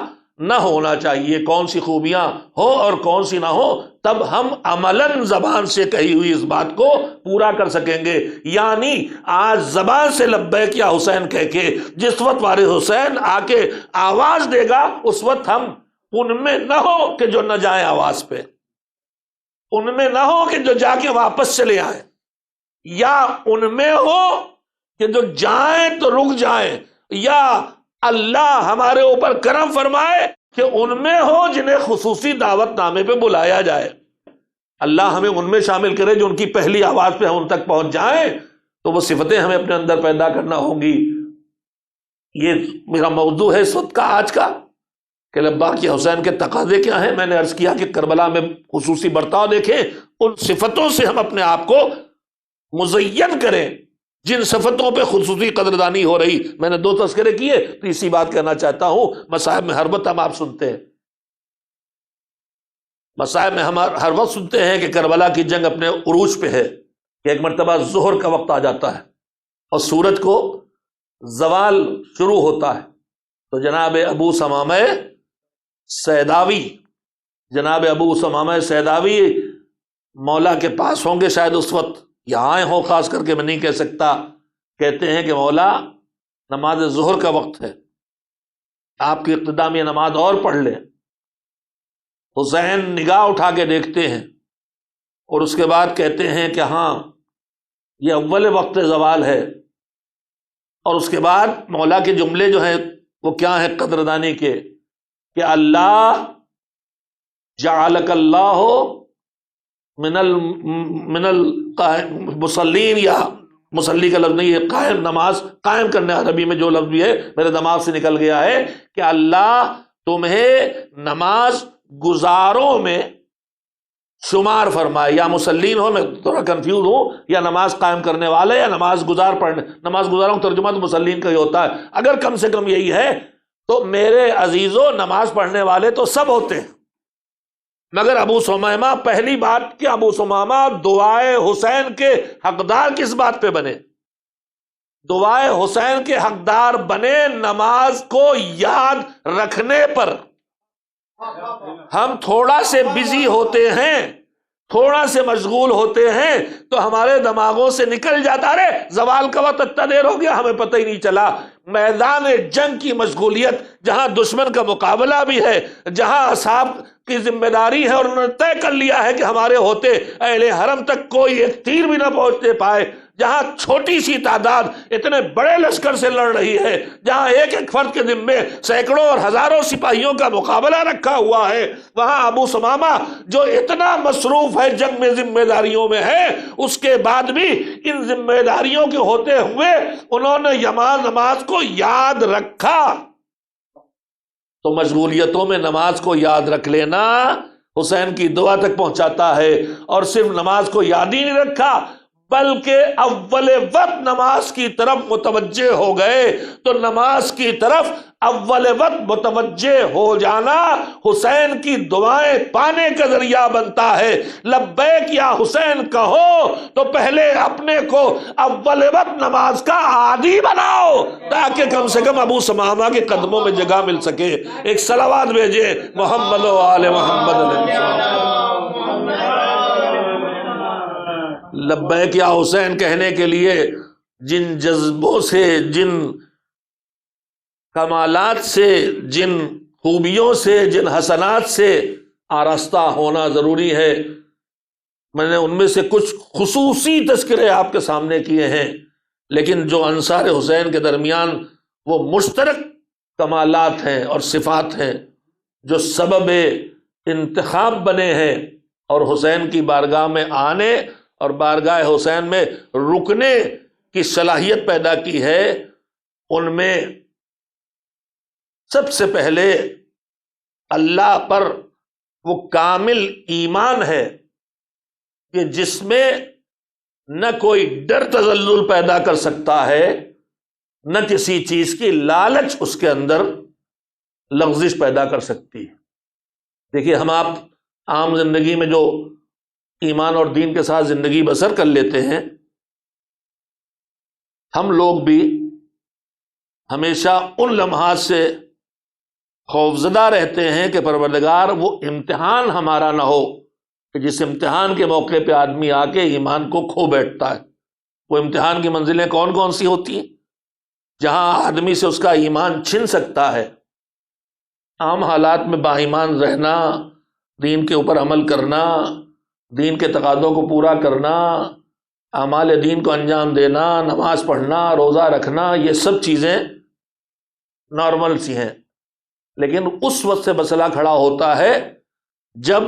نہ ہونا چاہیے، کون سی خوبیاں ہو اور کون سی نہ ہو، تب ہم عملاً زبان سے کہی ہوئی اس بات کو پورا کر سکیں گے۔ یعنی آج زبان سے لبیک یا حسین کہہ کے جس وقت وارث حسین آ کے آواز دے گا، اس وقت ہم ان میں نہ ہو کہ جو نہ جائیں آواز پہ، ان میں نہ ہو کہ جو جا کے واپس چلے آئیں، یا ان میں ہو کہ جو جائیں تو رک جائیں، یا اللہ ہمارے اوپر کرم فرمائے کہ ان میں ہو جنہیں خصوصی دعوت نامے پہ بلایا جائے۔ اللہ ہمیں ان میں شامل کرے جو ان کی پہلی آواز پہ ہم ان تک پہنچ جائیں، تو وہ صفتیں ہمیں اپنے اندر پیدا کرنا ہوں گی۔ یہ میرا موضوع ہے اس وقت کا، آج کا، کہ لبیک یا حسین کے تقاضے کیا ہیں۔ میں نے عرض کیا کہ کربلا میں خصوصی برتاؤ دیکھیں، ان صفتوں سے ہم اپنے آپ کو مزین کریں جن صفتوں پہ خصوصی قدردانی ہو رہی۔ میں نے 2 تذکرے کیے، تو اسی بات کہنا چاہتا ہوں۔ مصاحب میں ہر وقت ہم آپ سنتے ہیں، مصاحب میں ہم ہر وقت سنتے ہیں کہ کربلا کی جنگ اپنے عروج پہ ہے، کہ ایک مرتبہ ظہر کا وقت آ جاتا ہے اور سورج کو زوال شروع ہوتا ہے، تو جناب ابو ثمامہ سیداوی، جناب ابو ثمامہ سیداوی مولا کے پاس ہوں گے شاید اس وقت، یہاں آئے ہوں، خاص کر کے میں نہیں کہہ سکتا، کہتے ہیں کہ مولا نماز ظہر کا وقت ہے، آپ کی اقتدا میں نماز اور پڑھ لیں۔ حسین نگاہ اٹھا کے دیکھتے ہیں اور اس کے بعد کہتے ہیں کہ ہاں یہ اول وقت زوال ہے، اور اس کے بعد مولا کے جملے جو ہیں وہ کیا ہیں قدردانی کے، کہ اللہ جعلک اللہ من المصلین، یا مصلی کا لفظ نہیں ہے، قائم، نماز قائم کرنے، عربی میں جو لفظ بھی ہے میرے دماغ سے نکل گیا ہے، کہ اللہ تمہیں نماز گزاروں میں شمار فرمائے، یا مسلین ہو، میں تھوڑا کنفیوز ہوں، یا نماز قائم کرنے والے، یا نماز گزار پڑھنے، نماز گزاروں ترجمہ تو مسلین کا ہی ہوتا ہے، اگر کم سے کم یہی ہے تو میرے عزیزوں نماز پڑھنے والے تو سب ہوتے ہیں، مگر ابو ثمامہ، پہلی بات کہ ابو ثمامہ دعائے حسین کے حقدار کس بات پہ بنے؟ دعائے حسین کے حقدار بنے نماز کو یاد رکھنے پر۔ ہم تھوڑا سے بزی ہوتے ہیں، تھوڑا سے مشغول ہوتے ہیں تو ہمارے دماغوں سے نکل جاتا، ارے زوال کا وقت اتنا دیر ہو گیا، ہمیں پتہ ہی نہیں چلا۔ میدان جنگ کی مشغولیت، جہاں دشمن کا مقابلہ بھی ہے، جہاں اصحاب کی ذمہ داری ہے اور انہوں نے طے کر لیا ہے کہ ہمارے ہوتے اہل حرم تک کوئی ایک تیر بھی نہ پہنچنے پائے، جہاں چھوٹی سی تعداد اتنے بڑے لشکر سے لڑ رہی ہے، جہاں ایک ایک فرد کے ذمے سینکڑوں اور ہزاروں سپاہیوں کا مقابلہ رکھا ہوا ہے، وہاں ابو ثمامہ جو اتنا مصروف ہے جنگ میں، ذمہ داریوں میں ہے، اس کے بعد بھی ان ذمہ داریوں کے ہوتے ہوئے انہوں نے نماز کو یاد رکھا۔ تو مشغولیتوں میں نماز کو یاد رکھ لینا حسین کی دعا تک پہنچاتا ہے، اور صرف نماز کو یاد ہی نہیں رکھا بلکہ اول وقت نماز کی طرف متوجہ ہو گئے۔ تو نماز کی طرف اول وقت متوجہ ہو جانا حسین کی دعائیں پانے کا ذریعہ بنتا ہے۔ لبیک یا حسین کہو تو پہلے اپنے کو اول وقت نماز کا عادی بناؤ، تاکہ کم سے کم ابو ثمامہ کے قدموں میں جگہ مل سکے۔ ایک صلوات بھیجے محمد و آل محمد علیہ وسلم۔ لبیک یا حسین کہنے کے لیے جن جذبوں سے، جن کمالات سے، جن خوبیوں سے، جن حسنات سے آراستہ ہونا ضروری ہے، میں نے ان میں سے کچھ خصوصی تذکرے آپ کے سامنے کیے ہیں، لیکن جو انصار حسین کے درمیان وہ مشترک کمالات ہیں اور صفات ہیں جو سبب انتخاب بنے ہیں اور حسین کی بارگاہ میں آنے اور بارگاہ حسین میں رکنے کی صلاحیت پیدا کی ہے، ان میں سب سے پہلے اللہ پر وہ کامل ایمان ہے کہ جس میں نہ کوئی ڈر تذلل پیدا کر سکتا ہے، نہ کسی چیز کی لالچ اس کے اندر لغزش پیدا کر سکتی ہے۔ دیکھیے، ہم آپ عام زندگی میں جو ایمان اور دین کے ساتھ زندگی بسر کر لیتے ہیں، ہم لوگ بھی ہمیشہ ان لمحات سے خوفزدہ رہتے ہیں کہ پروردگار وہ امتحان ہمارا نہ ہو کہ جس امتحان کے موقع پہ آدمی آ کے ایمان کو کھو بیٹھتا ہے۔ وہ امتحان کی منزلیں کون کون سی ہوتی ہیں جہاں آدمی سے اس کا ایمان چھن سکتا ہے؟ عام حالات میں با ایمان رہنا، دین کے اوپر عمل کرنا، دین کے تقاضوں کو پورا کرنا، اعمال دین کو انجام دینا، نماز پڑھنا، روزہ رکھنا، یہ سب چیزیں نارمل سی ہیں۔ لیکن اس وقت سے مسئلہ کھڑا ہوتا ہے جب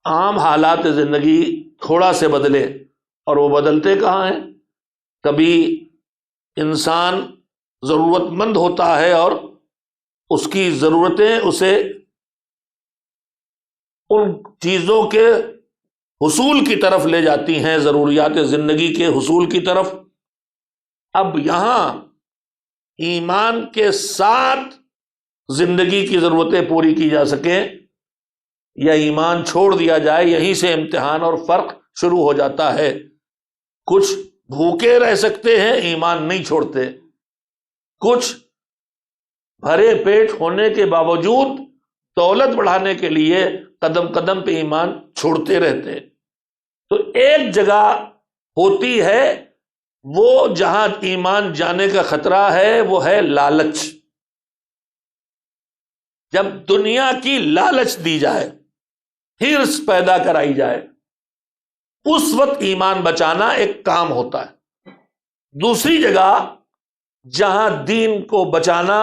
عام حالات زندگی تھوڑا سے بدلے، اور وہ بدلتے کہاں ہیں؟ کبھی انسان ضرورت مند ہوتا ہے اور اس کی ضرورتیں اسے ان چیزوں کے حصول کی طرف لے جاتی ہیں، ضروریات زندگی کے حصول کی طرف۔ اب یہاں ایمان کے ساتھ زندگی کی ضرورتیں پوری کی جا سکیں یا ایمان چھوڑ دیا جائے، یہیں سے امتحان اور فرق شروع ہو جاتا ہے۔ کچھ بھوکے رہ سکتے ہیں، ایمان نہیں چھوڑتے، کچھ بھرے پیٹ ہونے کے باوجود دولت بڑھانے کے لیے قدم قدم پہ ایمان چھوڑتے رہتے۔ تو ایک جگہ ہوتی ہے وہ جہاں ایمان جانے کا خطرہ ہے، وہ ہے لالچ۔ جب دنیا کی لالچ دی جائے، ہرس پیدا کرائی جائے، اس وقت ایمان بچانا ایک کام ہوتا ہے۔ دوسری جگہ جہاں دین کو بچانا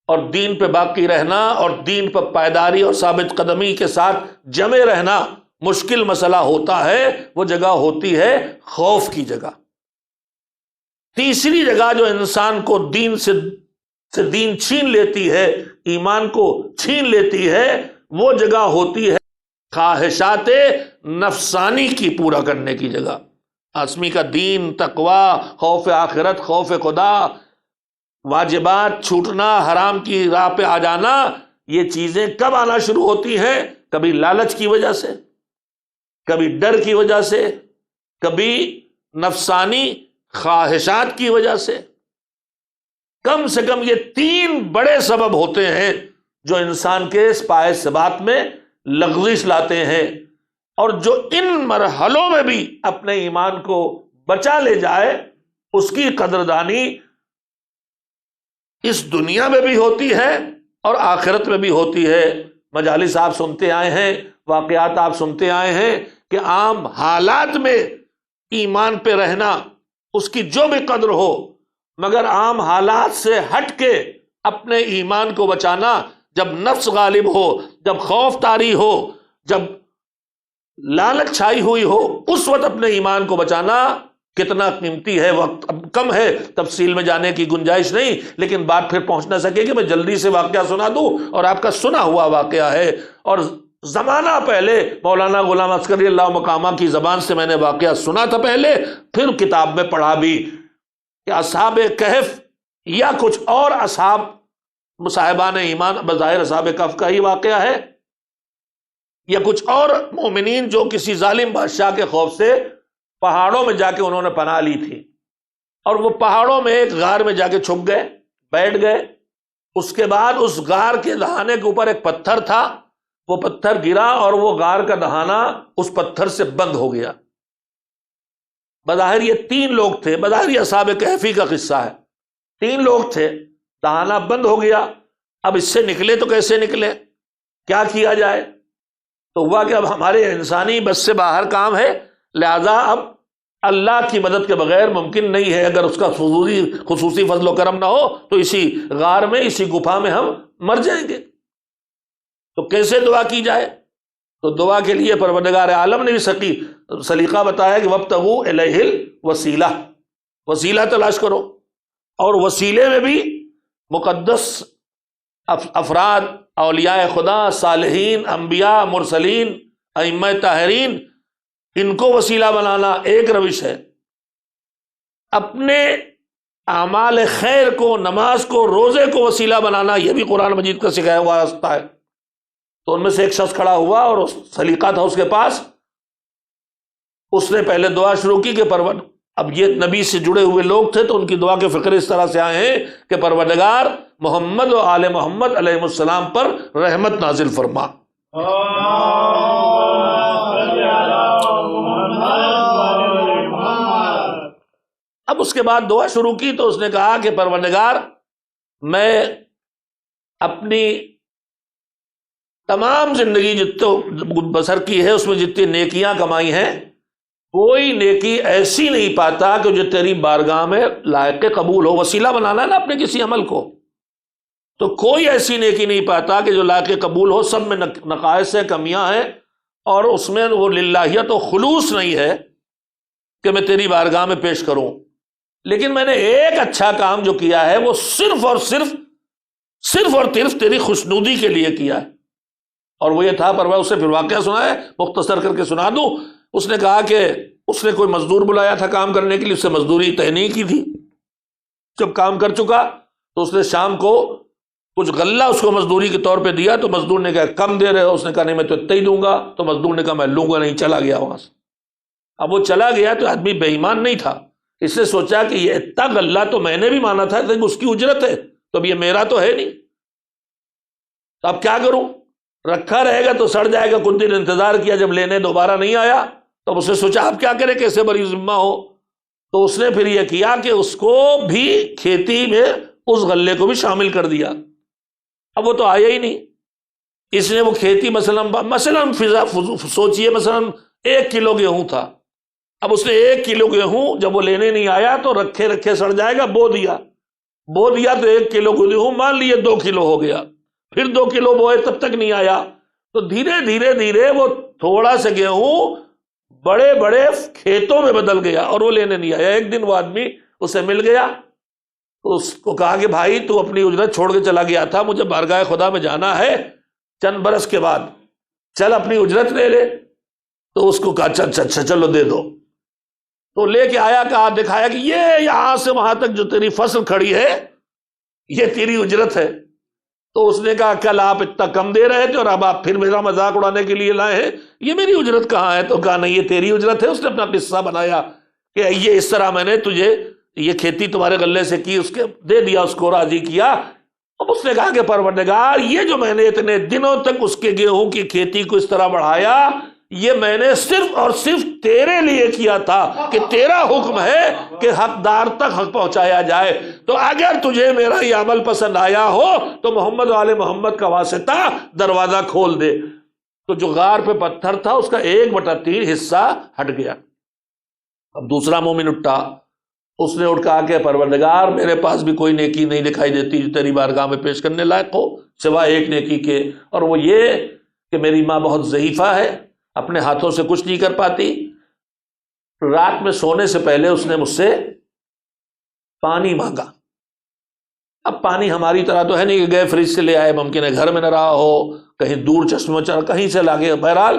اور دین پہ باقی رہنا اور دین پر پائیداری اور ثابت قدمی کے ساتھ جمے رہنا مشکل مسئلہ ہوتا ہے، وہ جگہ ہوتی ہے خوف کی جگہ۔ تیسری جگہ جو انسان کو دین سے دین چھین لیتی ہے، ایمان کو چھین لیتی ہے، وہ جگہ ہوتی ہے خواہشات نفسانی کی پورا کرنے کی جگہ۔ آدمی کا دین، تقوی، خوف آخرت، خوف خدا، واجبات چھوٹنا، حرام کی راہ پہ آ جانا، یہ چیزیں کب آنا شروع ہوتی ہیں؟ کبھی لالچ کی وجہ سے، کبھی ڈر کی وجہ سے، کبھی نفسانی خواہشات کی وجہ سے۔ کم سے کم یہ تین بڑے سبب ہوتے ہیں جو انسان کے پائے ثبات میں لغزش لاتے ہیں، اور جو ان مرحلوں میں بھی اپنے ایمان کو بچا لے جائے، اس کی قدردانی اس دنیا میں بھی ہوتی ہے اور آخرت میں بھی ہوتی ہے۔ مجالس آپ سنتے آئے ہیں، واقعات آپ سنتے آئے ہیں کہ عام حالات میں ایمان پہ رہنا اس کی جو بھی قدر ہو، مگر عام حالات سے ہٹ کے اپنے ایمان کو بچانا، جب نفس غالب ہو، جب خوف طاری ہو، جب لالچ چھائی ہوئی ہو، اس وقت اپنے ایمان کو بچانا کتنا قیمتی ہے۔ وقت اب کم ہے، تفصیل میں جانے کی گنجائش نہیں، لیکن بات پھر پہنچ نہ سکے کہ میں جلدی سے واقعہ سنا دوں، اور آپ کا سنا ہوا واقعہ ہے۔ اور زمانہ پہلے مولانا غلام عسکری اللہ مقامہ کی زبان سے میں نے واقعہ سنا تھا پہلے، پھر کتاب میں پڑھا بھی کہ اصحاب کہف یا کچھ اور اصحاب صاحبان ایمان، بظاہر اصحاب کہف کا ہی واقعہ ہے، یا کچھ اور مومنین جو کسی ظالم بادشاہ کے خوف سے پہاڑوں میں جا کے انہوں نے پناہ لی تھی، اور وہ پہاڑوں میں ایک غار میں جا کے چھپ گئے، بیٹھ گئے۔ اس کے بعد اس غار کے دہانے کے اوپر ایک پتھر تھا، وہ پتھر گرا اور وہ غار کا دہانا اس پتھر سے بند ہو گیا۔ بظاہر یہ تین لوگ تھے، بظاہر یہ اصحاب کہفی کا قصہ ہے، تین لوگ تھے، دہانا بند ہو گیا۔ اب اس سے نکلے تو کیسے نکلے، کیا کیا جائے؟ تو ہوا کہ اب ہمارے انسانی بس سے باہر کام ہے، لہذا اب اللہ کی مدد کے بغیر ممکن نہیں ہے۔ اگر اس کا خصوصی فضل و کرم نہ ہو تو اسی غار میں، اسی گپھا میں ہم مر جائیں گے۔ تو کیسے دعا کی جائے؟ تو دعا کے لیے پروردگار عالم نے بھی سلیقہ بتایا کہ وابتغوا الیہ الوسیلہ، وسیلہ تلاش کرو، اور وسیلے میں بھی مقدس افراد، اولیاء خدا، صالحین، انبیاء، مرسلین، ائمہ طاہرین، ان کو وسیلہ بنانا ایک روش ہے۔ اپنے اعمال خیر کو، نماز کو، روزے کو وسیلہ بنانا، یہ بھی قرآن مجید کا سکھایا ہوا راستہ ہے۔ تو ان میں سے ایک شخص کھڑا ہوا اور سلیقہ تھا اس کے پاس، اس نے پہلے دعا شروع کی کہ اب یہ نبی سے جڑے ہوئے لوگ تھے تو ان کی دعا کے فقرے اس طرح سے آئے ہیں کہ پروردگار محمد و آل محمد علیہ السلام پر رحمت نازل فرما۔ اب اس کے بعد دعا شروع کی تو اس نے کہا کہ پروردگار، میں اپنی تمام زندگی جتنے بسر کی ہے اس میں جتنی نیکیاں کمائی ہیں، کوئی نیکی ایسی نہیں پاتا کہ جو تیری بارگاہ میں لائق قبول ہو۔ وسیلہ بنانا ہے نا اپنے کسی عمل کو، تو کوئی ایسی نیکی نہیں پاتا کہ جو لائق قبول ہو، سب میں نقائص ہیں، کمیاں ہیں، اور اس میں وہ للہیت و خلوص نہیں ہے کہ میں تیری بارگاہ میں پیش کروں۔ لیکن میں نے ایک اچھا کام جو کیا ہے وہ صرف اور صرف تیری خوشنودی کے لیے کیا ہے، اور وہ یہ تھا، پر اسے پھر واقعہ سنا ہے، مختصر کر کے سنا دوں۔ اس نے کہا کہ اس نے کوئی مزدور بلایا تھا کام کرنے کے لیے، اس سے مزدوری طے نہیں کی تھی۔ جب کام کر چکا تو اس نے شام کو کچھ غلہ اس کو مزدوری کے طور پہ دیا، تو مزدور نے کہا کم دے رہے ہو؟ اس نے کہا نہیں میں تو اتنا ہی دوں گا۔ تو مزدور نے کہا میں لوں گا نہیں، چلا گیا وہاں سے۔ اب وہ چلا گیا تو آدمی بے ایمان نہیں تھا، اس نے سوچا کہ یہ اتنا غلہ تو میں نے بھی مانا تھا، لیکن اس کی اجرت ہے تو اب یہ میرا تو ہے نہیں، تو اب کیا کروں؟ رکھا رہے گا تو سڑ جائے گا۔ کچھ دن انتظار کیا، جب لینے دوبارہ نہیں آیا تو اس نے سوچا اب کیا کرے، کیسے بری ذمہ ہو؟ تو اس نے پھر یہ کیا کہ اس کو بھی کھیتی میں اس غلے کو بھی شامل کر دیا۔ اب وہ تو آیا ہی نہیں، اس نے وہ کھیتی مثلا سوچئے مثلا 1 کلو گیہوں تھا، اب اس نے 1 کلو گیہوں جب وہ لینے نہیں آیا تو رکھے سڑ جائے گا، بو دیا تو 1 کلو گیہوں مان لیے 2 کلو ہو گیا، پھر 2 کلو بوئے تب تک نہیں آیا، تو دھیرے وہ تھوڑا سا گیہوں بڑے بڑے کھیتوں میں بدل گیا اور وہ لینے نہیں آیا۔ ایک دن وہ آدمی اسے مل گیا، تو اس کو کہا کہ بھائی تو اپنی اجرت چھوڑ کے چلا گیا تھا، مجھے بارگاہ خدا میں جانا ہے چند برس کے بعد، چل اپنی اجرت لے لے۔ تو اس کو کہا اچھا چلو دے دو۔ تو لے کے آیا، کہا دکھایا کہ یہ یہاں سے وہاں تک جو تیری فصل کھڑی ہے یہ تیری اجرت ہے۔ تو اس نے کہا کل آپ اتنا کم دے رہے تھے اور اب آپ پھر میرا مذاق اڑانے کے لیے لائے ہیں، یہ میری اجرت کہاں ہے؟ تو کہا نہیں یہ تیری اجرت ہے۔ اس نے اپنا قصہ بنایا کہ یہ اس طرح میں نے تجھے یہ کھیتی تمہارے غلے سے کی، اس کے دے دیا، اس کو راضی کیا۔ اب اس نے کہا کہ پروردگار یہ جو میں نے اتنے دنوں تک اس کے گیہوں کی کھیتی کو اس طرح بڑھایا، یہ میں نے صرف اور صرف تیرے لیے کیا تھا کہ تیرا حکم ہے کہ حقدار تک حق پہنچایا جائے، تو اگر تجھے میرا یہ عمل پسند آیا ہو تو محمد و آل محمد کا واسطہ دروازہ کھول دے۔ تو جو غار پہ پتھر تھا اس کا 1/3 حصہ ہٹ گیا۔ اب دوسرا مومن اٹھا، اس نے اٹھ کہا کہ پروردگار میرے پاس بھی کوئی نیکی نہیں دکھائی دیتی جو تیری بارگاہ میں پیش کرنے لائق ہو سوائے ایک نیکی کے، اور وہ یہ کہ میری ماں بہت ضعیفہ ہے، اپنے ہاتھوں سے کچھ نہیں کر پاتی۔ رات میں سونے سے پہلے اس نے مجھ سے پانی مانگا۔ اب پانی ہماری طرح تو ہے نہیں کہ گئے فریج سے لے آئے، ممکن ہے گھر میں نہ رہا ہو، کہیں دور چشمہ چار کہیں سے لاگے۔ بہرحال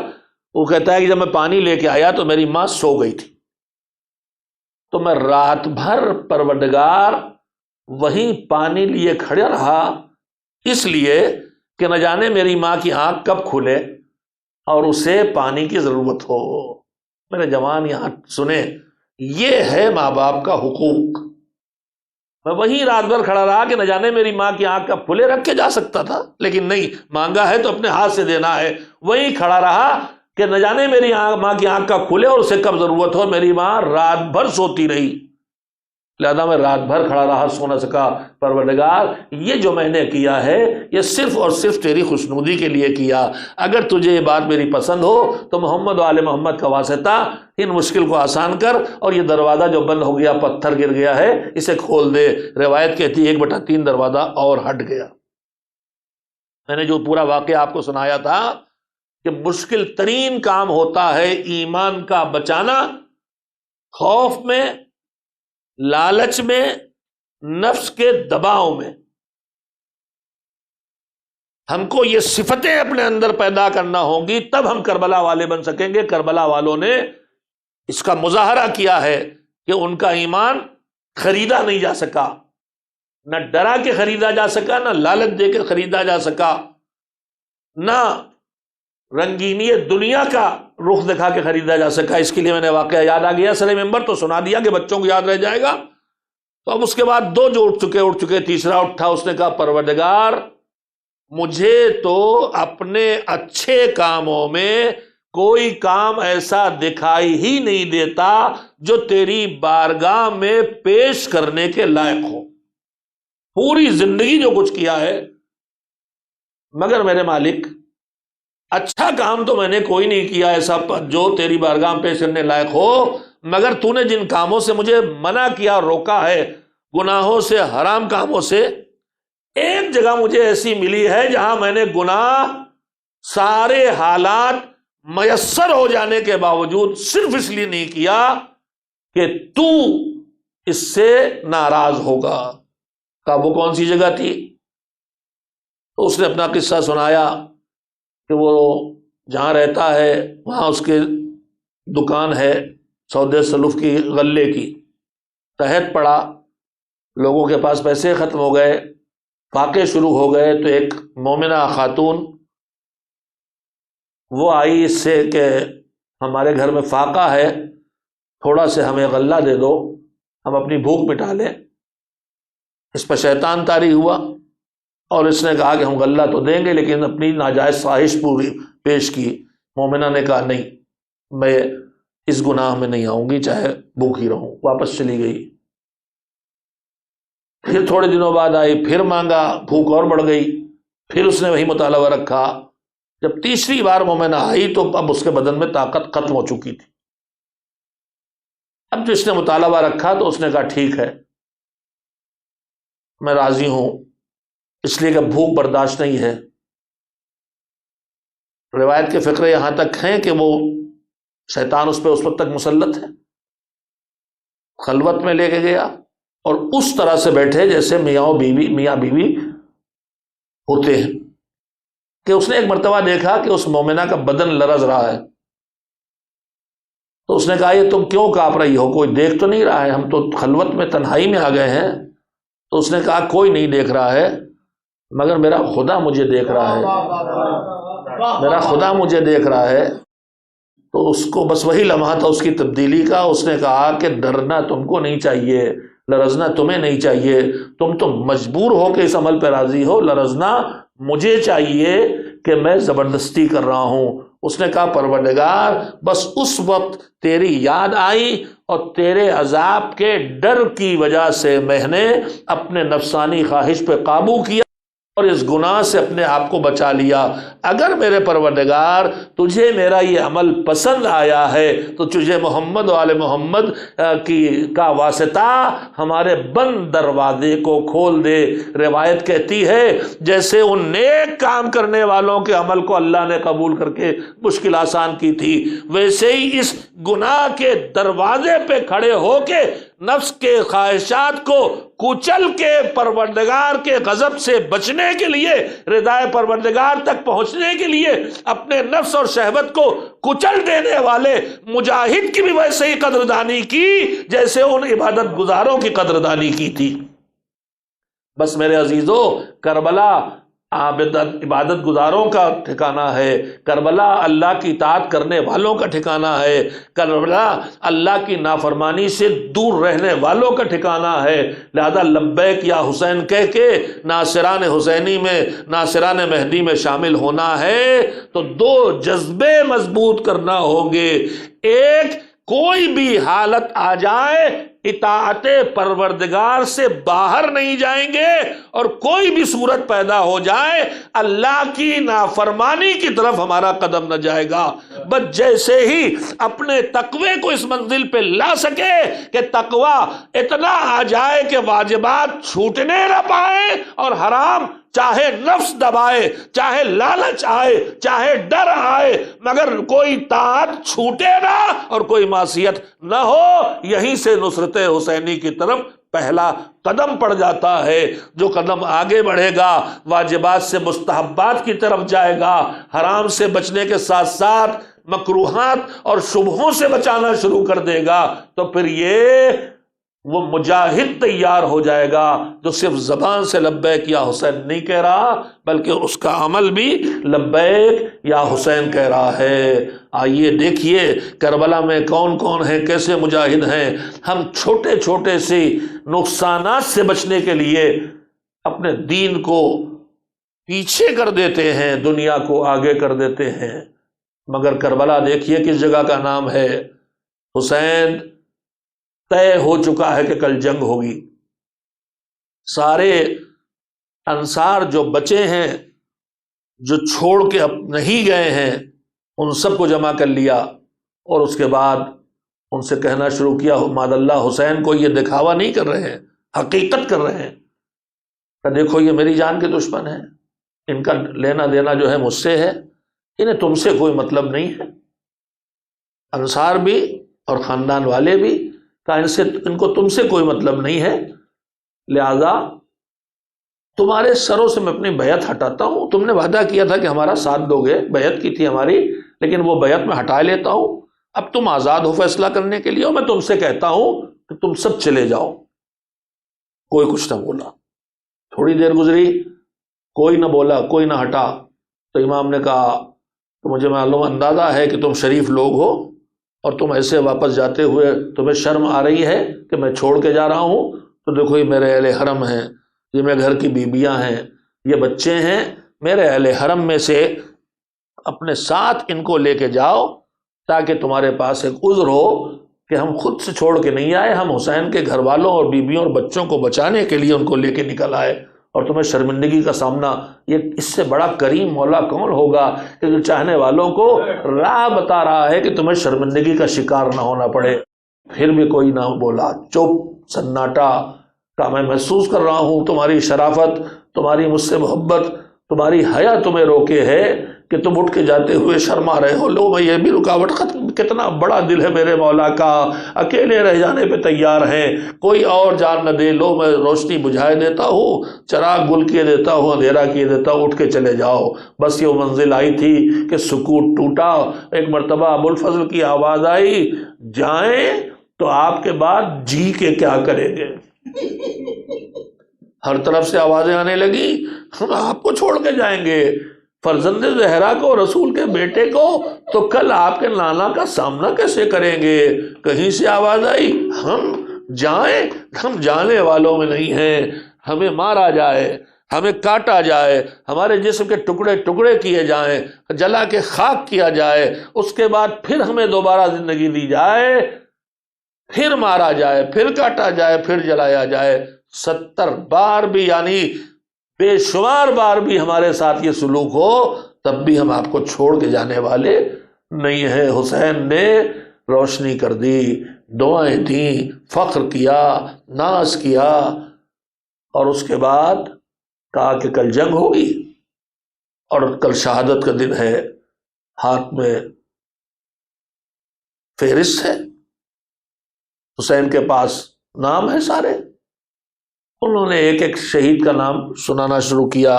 وہ کہتا ہے کہ جب میں پانی لے کے آیا تو میری ماں سو گئی تھی، تو میں رات بھر پروردگار وہیں پانی لیے کھڑا رہا، اس لیے کہ نہ جانے میری ماں کی آنکھ کب کھلے اور اسے پانی کی ضرورت ہو۔ میرے جوان یہاں سنیں، یہ ہے ماں باپ کا حقوق۔ میں وہیں رات بھر کھڑا رہا کہ نہ جانے میری ماں کی آنکھ کب کھلے، رکھ کے جا سکتا تھا لیکن نہیں، مانگا ہے تو اپنے ہاتھ سے دینا ہے۔ وہیں کھڑا رہا کہ نہ جانے میری ماں کی آنکھ کا کھلے اور اسے کب ضرورت ہو۔ میری ماں رات بھر سوتی رہی، لہذا میں رات بھر کھڑا رہا، سو نہ سکا۔ پروردگار یہ جو میں نے کیا ہے یہ صرف اور صرف تیری خوشنودی کے لیے کیا، اگر تجھے یہ بات میری پسند ہو تو محمد و آل محمد کا واسطہ ان مشکل کو آسان کر، اور یہ دروازہ جو بند ہو گیا، پتھر گر گیا ہے، اسے کھول دے۔ روایت کہتی ہے 1/3 دروازہ اور ہٹ گیا۔ میں نے جو پورا واقعہ آپ کو سنایا تھا کہ مشکل ترین کام ہوتا ہے ایمان کا بچانا، خوف میں، لالچ میں، نفس کے دباؤ میں۔ ہم کو یہ صفتیں اپنے اندر پیدا کرنا ہوں گی، تب ہم کربلا والے بن سکیں گے۔ کربلا والوں نے اس کا مظاہرہ کیا ہے کہ ان کا ایمان خریدا نہیں جا سکا، نہ ڈرا کے خریدا جا سکا، نہ لالچ دے کے خریدا جا سکا، نہ رنگینی دنیا کا رخ دکھا کے خریدا جا سکا۔ اس کے لیے میں نے واقعہ یاد آ گیا، سر ممبر تو سنا دیا کہ بچوں کو یاد رہ جائے گا۔ تو اب اس کے بعد دو جو اٹھ چکے، تیسرا اٹھا، اس نے کہا پروردگار مجھے تو اپنے اچھے کاموں میں کوئی کام ایسا دکھائی ہی نہیں دیتا جو تیری بارگاہ میں پیش کرنے کے لائق ہو۔ پوری زندگی جو کچھ کیا ہے، مگر میرے مالک اچھا کام تو میں نے کوئی نہیں کیا ایسا جو تیری بارگاہ میں پیش کرنے لائق ہو، مگر تو نے جن کاموں سے مجھے منع کیا، روکا ہے، گناہوں سے، حرام کاموں سے، ایک جگہ مجھے ایسی ملی ہے جہاں میں نے گناہ سارے حالات میسر ہو جانے کے باوجود صرف اس لیے نہیں کیا کہ تو اس سے ناراض ہوگا۔ کہا وہ کون سی جگہ تھی؟ تو اس نے اپنا قصہ سنایا کہ وہ جہاں رہتا ہے وہاں اس کے دکان ہے سودے سلف کی، غلے کی، تحت پڑا، لوگوں کے پاس پیسے ختم ہو گئے، فاقے شروع ہو گئے، تو ایک مومنہ خاتون وہ آئی اس سے کہ ہمارے گھر میں فاقہ ہے، تھوڑا سے ہمیں غلہ دے دو، ہم اپنی بھوک مٹا لیں۔ اس پر شیطان طاری ہوا اور اس نے کہا کہ ہم غلہ تو دیں گے، لیکن اپنی ناجائز خواہش پوری پیش کی۔ مومنہ نے کہا نہیں، میں اس گناہ میں نہیں آؤں گی، چاہے بھوکھی رہوں، واپس چلی گئی۔ پھر تھوڑے دنوں بعد آئی، پھر مانگا، بھوک اور بڑھ گئی، پھر اس نے وہی مطالبہ رکھا۔ جب تیسری بار مومنہ آئی تو اب اس کے بدن میں طاقت ختم ہو چکی تھی۔ اب جو اس نے مطالبہ رکھا تو اس نے کہا ٹھیک ہے، میں راضی ہوں، اس لیے کہ بھوک برداشت نہیں ہے۔ روایت کے فقرے یہاں تک ہیں کہ وہ شیطان اس پہ اس وقت تک مسلط ہے، خلوت میں لے کے گیا اور اس طرح سے بیٹھے جیسے میاں بیوی ہوتے ہیں، کہ اس نے ایک مرتبہ دیکھا کہ اس مومنہ کا بدن لرز رہا ہے۔ تو اس نے کہا یہ تم کیوں کانپ رہی ہو؟ کوئی دیکھ تو نہیں رہا ہے؟ ہم تو خلوت میں تنہائی میں آ گئے ہیں۔ تو اس نے کہا کوئی نہیں دیکھ رہا ہے، مگر میرا خدا مجھے دیکھ رہا ہے، میرا خدا مجھے دیکھ رہا ہے۔ تو اس کو بس وہی لمحہ تھا اس کی تبدیلی کا۔ اس نے کہا کہ ڈرنا تم کو نہیں چاہیے، لرزنا تمہیں نہیں چاہیے، تم تو مجبور ہو کے اس عمل پہ راضی ہو، لرزنا مجھے چاہیے کہ میں زبردستی کر رہا ہوں۔ اس نے کہا پروردگار بس اس وقت تیری یاد آئی اور تیرے عذاب کے ڈر کی وجہ سے میں نے اپنے نفسانی خواہش پہ قابو کیا اور اس گناہ سے اپنے آپ کو بچا لیا۔ اگر میرے پروردگار تجھے میرا یہ عمل پسند آیا ہے تو تجھے محمد و آل محمد کا واسطہ ہمارے بند دروازے کو کھول دے۔ روایت کہتی ہے جیسے ان نیک کام کرنے والوں کے عمل کو اللہ نے قبول کر کے مشکل آسان کی تھی، ویسے ہی اس گناہ کے دروازے پہ کھڑے ہو کے نفس کے خواہشات کو کچل کے پروردگار کے غضب سے بچنے کے لیے، رضا پروردگار تک پہنچنے کے لیے اپنے نفس اور شہوت کو کچل دینے والے مجاہد کی بھی ویسے ہی قدردانی کی جیسے ان عبادت گزاروں کی قدردانی کی تھی۔ بس میرے عزیزو، کربلا عبادت گزاروں کا ٹھکانہ ہے، کربلا اللہ کی اطاعت کرنے والوں کا ٹھکانہ ہے، کربلا اللہ کی نافرمانی سے دور رہنے والوں کا ٹھکانہ ہے۔ لہذا لبیک یا حسین کہہ کے ناصران حسینی میں، ناصران مہدی میں شامل ہونا ہے تو دو جذبے مضبوط کرنا ہوں گے۔ ایک، کوئی بھی حالت آ جائے اطاعت پروردگار سے باہر نہیں جائیں گے، اور کوئی بھی صورت پیدا ہو جائے اللہ کی نافرمانی کی طرف ہمارا قدم نہ جائے گا۔ بس جیسے ہی اپنے تقوی کو اس منزل پہ لا سکے کہ تقوی اتنا آ جائے کہ واجبات چھوٹنے نہ پائے اور حرام چاہے نفس دبائے، چاہے لالچ آئے، چاہے ڈر آئے، مگر کوئی طاعت چھوٹے نہ اور کوئی معصیت نہ ہو۔ یہیں سے نصرت حسینی کی طرف پہلا قدم پڑ جاتا ہے۔ جو قدم آگے بڑھے گا واجبات سے مستحبات کی طرف جائے گا، حرام سے بچنے کے ساتھ ساتھ مکروہات اور شبہوں سے بچانا شروع کر دے گا، تو پھر یہ وہ مجاہد تیار ہو جائے گا جو صرف زبان سے لبیک یا حسین نہیں کہہ رہا، بلکہ اس کا عمل بھی لبیک یا حسین کہہ رہا ہے۔ آئیے دیکھیے کربلا میں کون کون ہیں، کیسے مجاہد ہیں۔ ہم چھوٹے چھوٹے سے نقصانات سے بچنے کے لیے اپنے دین کو پیچھے کر دیتے ہیں، دنیا کو آگے کر دیتے ہیں، مگر کربلا دیکھیے کس جگہ کا نام ہے۔ حسین طے ہو چکا ہے کہ کل جنگ ہوگی۔ سارے انصار جو بچے ہیں، جو چھوڑ کے اب نہیں گئے ہیں، ان سب کو جمع کر لیا اور اس کے بعد ان سے کہنا شروع کیا، ماد اللہ حسین کو یہ دکھاوا نہیں کر رہے ہیں، حقیقت کر رہے ہیں کہ دیکھو یہ میری جان کے دشمن ہیں، ان کا لینا دینا جو ہے مجھ سے ہے، انہیں تم سے کوئی مطلب نہیں ہے۔ انصار بھی اور خاندان والے بھی کہ ان کو تم سے کوئی مطلب نہیں ہے، لہذا تمہارے سروں سے میں اپنی بیعت ہٹاتا ہوں۔ تم نے وعدہ کیا تھا کہ ہمارا ساتھ دو گے، بیعت کی تھی ہماری، لیکن وہ بیعت میں ہٹا لیتا ہوں۔ اب تم آزاد ہو فیصلہ کرنے کے لیے، اور میں تم سے کہتا ہوں کہ تم سب چلے جاؤ۔ کوئی کچھ نہ بولا۔ تھوڑی دیر گزری، کوئی نہ بولا، کوئی نہ ہٹا، تو امام نے کہا کہ مجھے معلوم اندازہ ہے کہ تم شریف لوگ ہو، اور تم ایسے واپس جاتے ہوئے تمہیں شرم آ رہی ہے کہ میں چھوڑ کے جا رہا ہوں، تو دیکھو یہ میرے اہل حرم ہیں، یہ میرے گھر کی بیویاں ہیں، یہ بچے ہیں، میرے اہل حرم میں سے اپنے ساتھ ان کو لے کے جاؤ، تاکہ تمہارے پاس ایک عذر ہو کہ ہم خود سے چھوڑ کے نہیں آئے، ہم حسین کے گھر والوں اور بیویوں اور بچوں کو بچانے کے لیے ان کو لے کے نکل آئے، اور تمہیں شرمندگی کا سامنا، یہ اس سے بڑا کریم مولا کون ہوگا کہ جو چاہنے والوں کو راہ بتا رہا ہے کہ تمہیں شرمندگی کا شکار نہ ہونا پڑے۔ پھر بھی کوئی نہ بولا، چپ، سناٹا، کہ میں محسوس کر رہا ہوں تمہاری شرافت، تمہاری مجھ سے محبت، تمہاری حیا تمہیں روکے ہے کہ تم اٹھ کے جاتے ہوئے شرما رہے ہو۔ لو میں یہ بھی رکاوٹ ختم، کتنا بڑا دل ہے میرے مولا کا، اکیلے رہ جانے پہ تیار ہیں، کوئی اور جان نہ دے، لو میں روشنی بجھائے دیتا ہوں، چراغ گل کیے دیتا ہوں، اندھیرا کیے دیتا ہوں، اٹھ کے چلے جاؤ۔ بس یہ منزل آئی تھی کہ سکوت ٹوٹا، ایک مرتبہ ابوالفضل کی آواز آئی، جائیں تو آپ کے بعد جی کے کیا کریں گے؟ ہر طرف سے آوازیں آنے لگی، ہم آپ کو چھوڑ کے جائیں گے، فرزند زہرا کو، رسول کے بیٹے کو، تو کل آپ کے نانا کا سامنا کیسے کریں گے؟ کہیں سے آواز آئی، ہم جائیں، ہم جانے والوں میں نہیں ہیں، ہمیں مارا جائے، ہمیں کاٹا جائے، ہمارے جسم کے ٹکڑے ٹکڑے کیے جائیں، جلا کے خاک کیا جائے، اس کے بعد پھر ہمیں دوبارہ زندگی دی جائے، پھر مارا جائے، پھر کاٹا جائے، پھر جلایا جائے، 70 بار بھی، یعنی بے شمار بار بھی ہمارے ساتھ یہ سلوک ہو، تب بھی ہم آپ کو چھوڑ کے جانے والے نہیں ہیں۔ حسین نے روشنی کر دی، دعائیں دیں، فخر کیا، ناز کیا، اور اس کے بعد کہا کہ کل جنگ ہوگی اور کل شہادت کا دن ہے، ہاتھ میں فہرست ہے، حسین کے پاس نام ہے سارے۔ انہوں نے ایک ایک شہید کا نام سنانا شروع کیا،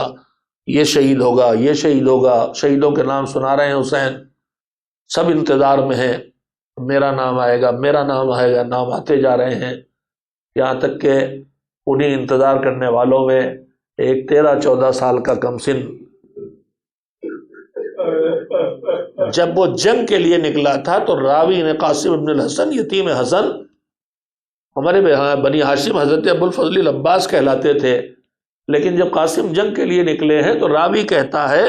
یہ شہید ہوگا، یہ شہید ہوگا، شہیدوں کے نام سنا رہے ہیں حسین، سب انتظار میں ہیں، میرا نام آئے گا، میرا نام آئے گا، نام آتے جا رہے ہیں، یہاں تک کہ انہیں انتظار کرنے والوں میں ایک 13-14 سال کا کم سن جب وہ جنگ کے لیے نکلا تھا تو راوی نے قاسم ابن الحسن، یتیم حسن، ہمارے بنی ہاشم حضرت ابوالفضل العباس کہلاتے تھے، لیکن جب قاسم جنگ کے لیے نکلے ہیں تو راوی کہتا ہے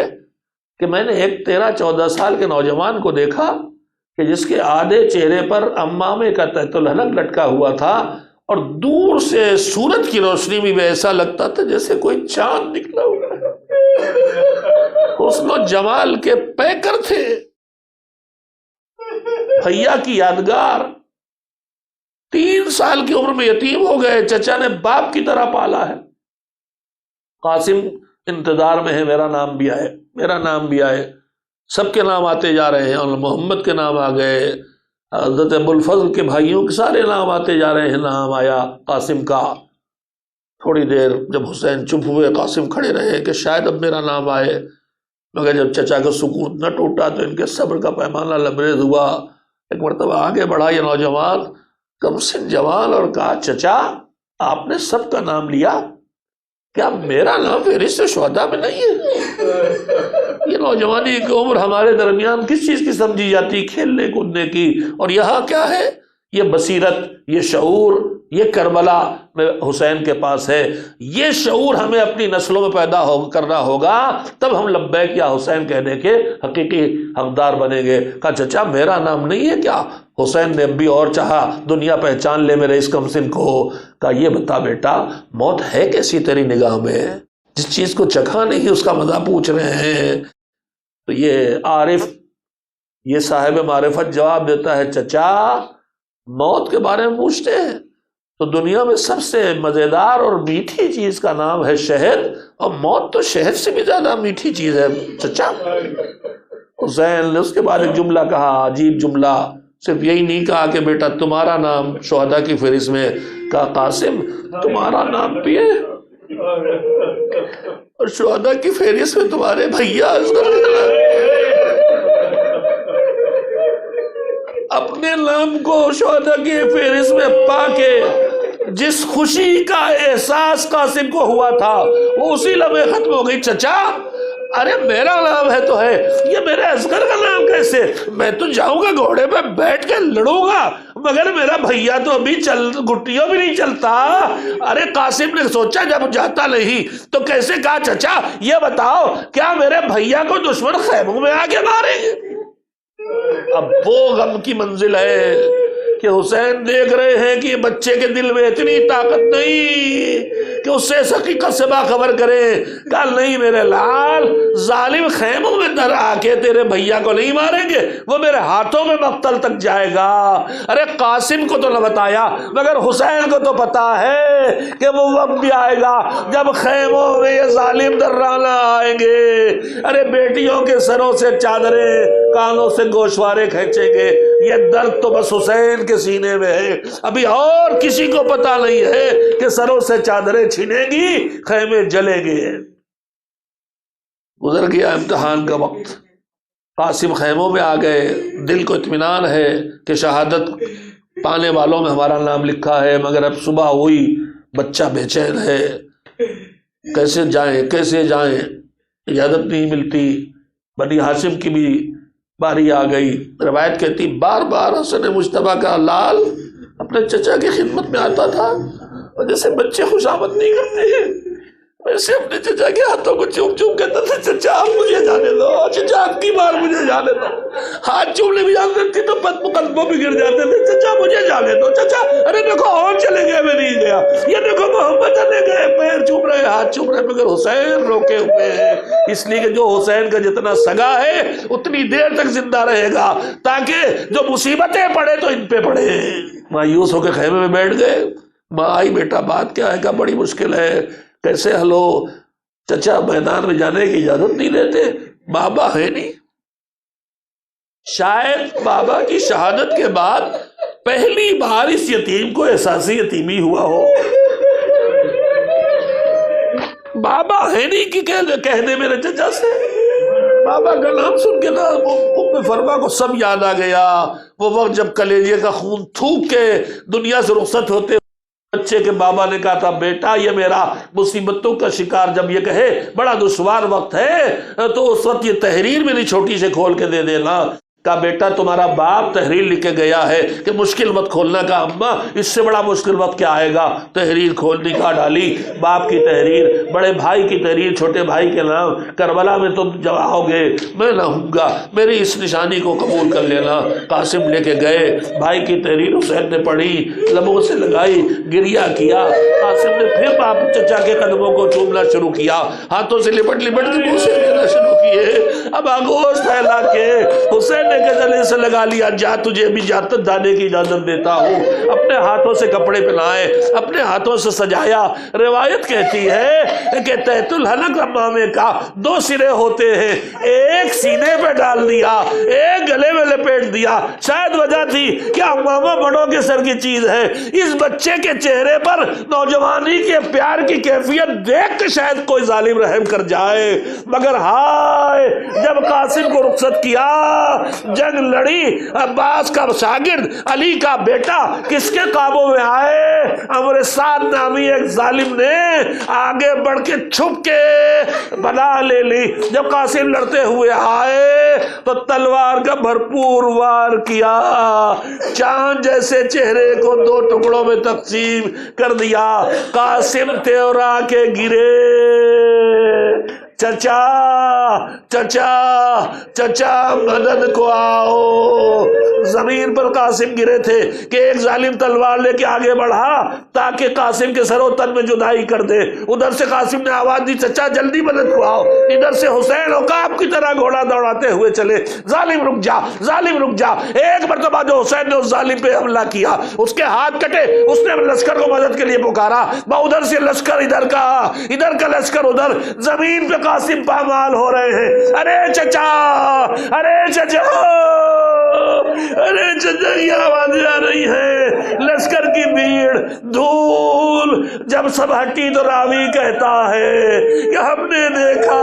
کہ میں نے ایک 13-14 سال کے نوجوان کو دیکھا کہ جس کے آدھے چہرے پر امامے کا تحت الحلق لٹکا ہوا تھا، اور دور سے سورج کی روشنی میں بھی ایسا لگتا تھا جیسے کوئی چاند نکلا ہوا ہے، حسن و جمال کے پیکر تھے، بھیا کی یادگار، 3 سال کی عمر میں یتیم ہو گئے، چچا نے باپ کی طرح پالا ہے۔ قاسم انتظار میں ہے میرا نام بھی آئے، میرا نام بھی آئے۔ سب کے نام آتے جا رہے ہیں، اور محمد کے نام آ گئے، حضرت ابوالفضل کے بھائیوں کے سارے نام آتے جا رہے ہیں، نام آیا قاسم کا۔ تھوڑی دیر جب حسین چپ ہوئے، قاسم کھڑے رہے کہ شاید اب میرا نام آئے، مگر جب چچا کا سکوت نہ ٹوٹا تو ان کے صبر کا پیمانہ لبریز ہوا۔ ایک مرتبہ آگے بڑھا یہ نوجوان، کم سن جوان، اور کہا چچا آپ نے سب کا نام لیا، کیا میرا نام فہرست شہداء میں نہیں ہے؟ یہ نوجوانی کی عمر ہمارے درمیان کس چیز کی سمجھی جاتی؟ کھیلنے کودنے کی، اور یہاں کیا ہے؟ یہ بصیرت، یہ شعور، یہ کربلا میں حسین کے پاس ہے۔ یہ شعور ہمیں اپنی نسلوں میں پیدا کرنا ہوگا، تب ہم لبیک یا حسین کہنے کے حقیقی حقدار بنیں گے۔ کہا چچا میرا نام نہیں ہے کیا؟ حسین نے اب بھی اور چاہا، دنیا پہچان لے میرے اس کم سن کو۔ کہا یہ بتا بیٹا، موت ہے کیسی تیری نگاہ میں؟ جس چیز کو چکھا نہیں اس کا مزہ پوچھ رہے ہیں۔ تو یہ عارف، یہ صاحب معرفت جواب دیتا ہے چچا موت کے بارے میں پوچھتے ہیں تو دنیا میں سب سے مزیدار اور میٹھی چیز کا نام ہے شہد، اور موت تو شہد سے بھی زیادہ میٹھی چیز ہے چچا۔ حسین نے اس کے بعد ایک جملہ کہا، عجیب جملہ، صرف یہی نہیں کہا کہ بیٹا تمہارا نام شہداء کی فہرست میں، کہا قاسم تمہارا نام بھی ہے اور شہداء کی فہرست میں تمہارے بھیا اپنے نام کو شہداء کی فہرست میں پا کے جس خوشی کا احساس قاسم کو ہوا تھا وہ اسی لمحے ختم ہو گئی۔ چچا ارے میرا نام ہے تو ہے، یہ میرے اصغر کا نام کیسے؟ میں تو جاؤں گا گھوڑے پہ بیٹھ کے لڑوں گا، مگر میرا بھیا تو ابھی گھٹیوں بھی نہیں چلتا۔ ارے قاسم نے سوچا جب جاتا نہیں تو کیسے کہا چچا یہ بتاؤ کیا میرے بھیا کو دشمن خیموں میں آگے ماریں گے؟ اب وہ غم کی منزل ہے کہ حسین دیکھ رہے ہیں کہ بچے کے دل میں اتنی طاقت نہیں کہ اس سے اس حقیقت سے باخبر کرے۔ کہا نہیں میرے لال، ظالم خیموں میں در آ کے تیرے بھیا کو نہیں ماریں گے، وہ میرے ہاتھوں میں مقتل تک جائے گا۔ ارے قاسم کو تو نہ بتایا مگر حسین کو تو پتا ہے کہ وہ وقت بھی آئے گا جب خیموں میں یہ ظالم درانا آئیں گے۔ ارے بیٹیوں کے سروں سے چادریں، کانوں سے گوشوارے کھینچیں گے۔ یہ درد تو بس حسین کے سینے میں ہے، ابھی اور کسی کو پتا نہیں ہے کہ سروں سے چادریں چھنیں گی، خیمے جلیں گے۔ گزر گیا امتحان کا وقت، قاسم خیموں میں آ گئے، دل کو اطمینان ہے کہ شہادت پانے والوں میں ہمارا نام لکھا ہے، مگر اب صبح ہوئی، بچہ بے چین ہے، کیسے جائیں، اجازت نہیں ملتی۔ بنی ہاشم کی بھی باری آ گئی۔ روایت کہتی بار بار حسن مجتبیٰ کا لال اپنے چچا کی خدمت میں آتا تھا، اور جیسے بچے خوشامد نہیں کرتے ہیں ویسے اپنے چچا کے ہاتھوں کو چوم چوم کہتا تھا چچا آپ مجھے جانے دو، چچا آپ کی بار مجھے جانے دو۔ ہاتھ چومنے بھی جانے تھی تو مقدموں بھی گر جاتے تھے، چچا مجھے جانے دو چچا۔ ارے دیکھو اور چلے گئے، میں نہیں گیا، یہ دیکھو محمد چلے گئے، پیر چوم رہے، ہاتھ چوم رہے، مگر حسین روکے ہوئے ہیں، اس لیے کہ جو حسین کا جتنا سگا ہے اتنی دیر تک زندہ رہے گا، تاکہ جو مصیبتیں پڑے تو ان پہ پڑے۔ مایوس ہو کے خیمے میں بیٹھ گئے۔ ماں آئی، بیٹا بات کیا ہے؟ کہ بڑی مشکل ہے، کیسے حل ہو؟ چچا میدان میں جانے کی اجازت نہیں دیتے، بابا ہے نہیں۔ شاید بابا کی شہادت کے بعد پہلی بار اس یتیم کو احساسی یتیمی ہوا ہو۔ بابا ہے نہیں کہ کہنے میرے چچا سے، بابا کا نام سن کے نا ام فرما کو سب یاد آ گیا۔ وہ وقت جب کلیجے کا خون تھوک کے دنیا سے رخصت ہوتے بچے کے بابا نے کہا تھا بیٹا یہ میرا مصیبتوں کا شکار جب یہ کہے بڑا دشوار وقت ہے تو اس وقت یہ تحریر میری چھوٹی سے کھول کے دے دینا۔ کہا بیٹا تمہارا باپ تحریر لکھ کے گیا ہے کہ مشکل مت کھولنا، کا اماں اس سے بڑا مشکل وقت کیا آئے گا؟ تحریر کھولنے کا ڈالی، باپ کی تحریر، بڑے بھائی کی تحریر، چھوٹے بھائی کے نام، کربلا میں تم جب آؤ گے میں نہ ہوں گا، میری اس نشانی کو قبول کر لینا۔ قاسم لے کے گئے، بھائی کی تحریر حسین نے پڑھی، لبوں سے لگائی، گریہ کیا۔ قاسم نے پھر باپ چچا کے قدموں کو چومنا شروع کیا، ہاتھوں سے لپٹ لپٹ کے منہ سے لینا شروع کیے۔ اب آگوش پھیلا کے حسین کپڑے کے گلے سے لگا لیا، جا تجھے بھی اجازت جانے کی اجازت دیتا ہوں۔ اپنے ہاتھوں سے کپڑے پہنائے، اپنے ہاتھوں سے سجایا۔ روایت کہتی ہے کہ تحت الحلق امامے کا 2 سرے ہوتے ہیں، ایک سینے پہ ڈال دیا، ایک گلے میں لپیٹ دیا۔ شاید وجہ تھی کہ امامہ بڑوں کے سر کی چیز ہے۔ اس بچے کے چہرے پر نوجوانی کے پیار کی کیفیت دیکھ کے شاید کوئی ظالم رحم کر جائے، مگر ہائے جب قاسم کو رخصت کیا، جنگ لڑی، عباس کا شاگرد علی کا بیٹا کس کے قابو میں آئے؟ عمرو سعد نامی ایک ظالم نے آگے بڑھ کے چھپ کے بنا لے لی۔ جب قاسم لڑتے ہوئے آئے تو تلوار کا بھرپور وار کیا، چاند جیسے چہرے کو 2 ٹکڑوں میں تقسیم کر دیا۔ قاسم تیورا کے گرے، چچا چچا چچا مدد کو آؤ۔ زمین پر قاسم گرے تھے کہ ایک ظالم تلوار لے کے آگے بڑھا تاکہ قاسم کے سر و تن میں جدائی کر دے۔ ادھر سے قاسم نے آواز دی، چچا جلدی مدد کو آؤ۔ ادھر سے حسین عقاب کی طرح گھوڑا دوڑاتے ہوئے چلے، ظالم رک جا، ظالم رک جا۔ ایک مرتبہ جو حسین نے اس ظالم پہ حملہ کیا، اس کے ہاتھ کٹے، اس نے لشکر کو مدد کے لیے پکارا، ادھر سے لشکر ادھر کا لشکر ادھر، زمین پہ قاسم پامال ہو رہے ہیں۔ ارے چچا، ارے چچا، ارے چچا کی آوازیں آ رہی ہیں، لشکر کی بھیڑ، دھول۔ جب سب ہٹی تو راوی کہتا ہے کہ ہم نے دیکھا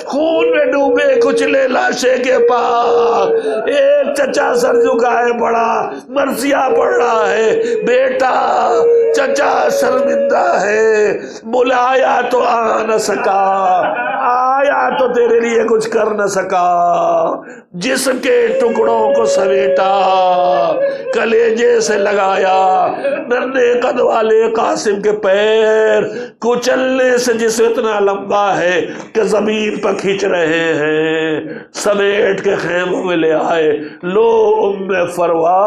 خون میں ڈوبے کچلے لاشے کے پاس ایک چچا سر جھکائے پڑا، مرثیہ پڑھ رہا ہے، بیٹا چچا شرمندہ ہے، بلایا تو آ نہ سکا، آیا تو تیرے لیے کچھ کر نہ سکا، جسم کے ٹکڑوں کو سمیٹا، کلیجے سے لگایا، ننھے قد والے قاسم کے پیر کچلنے سے جسم اتنا لمبا ہے کہ زمین پر کھینچ رہے ہیں، سمیٹ کے خیموں میں لے آئے۔ لو ام فروا،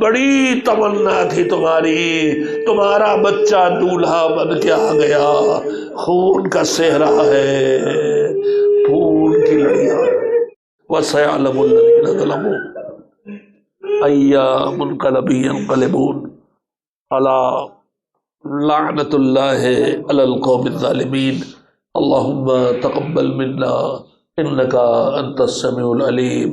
بڑی تمنا تھی تمہاری، تمہارا بچہ دولہا بن کے آ گیا، خون کا صحرا ہے، خون کی لڑیاں۔ وَسَيَعْلَمُ الَّذِينَ ظَلَمُوا أَيَّ مُنقَلَبٍ يَنقَلِبُونَ أَلَا لَعْنَةُ اللَّهِ عَلَى الْقَوْمِ الظَّالِمِينَ اللهم تقبل منا إنك أنت السميع العليم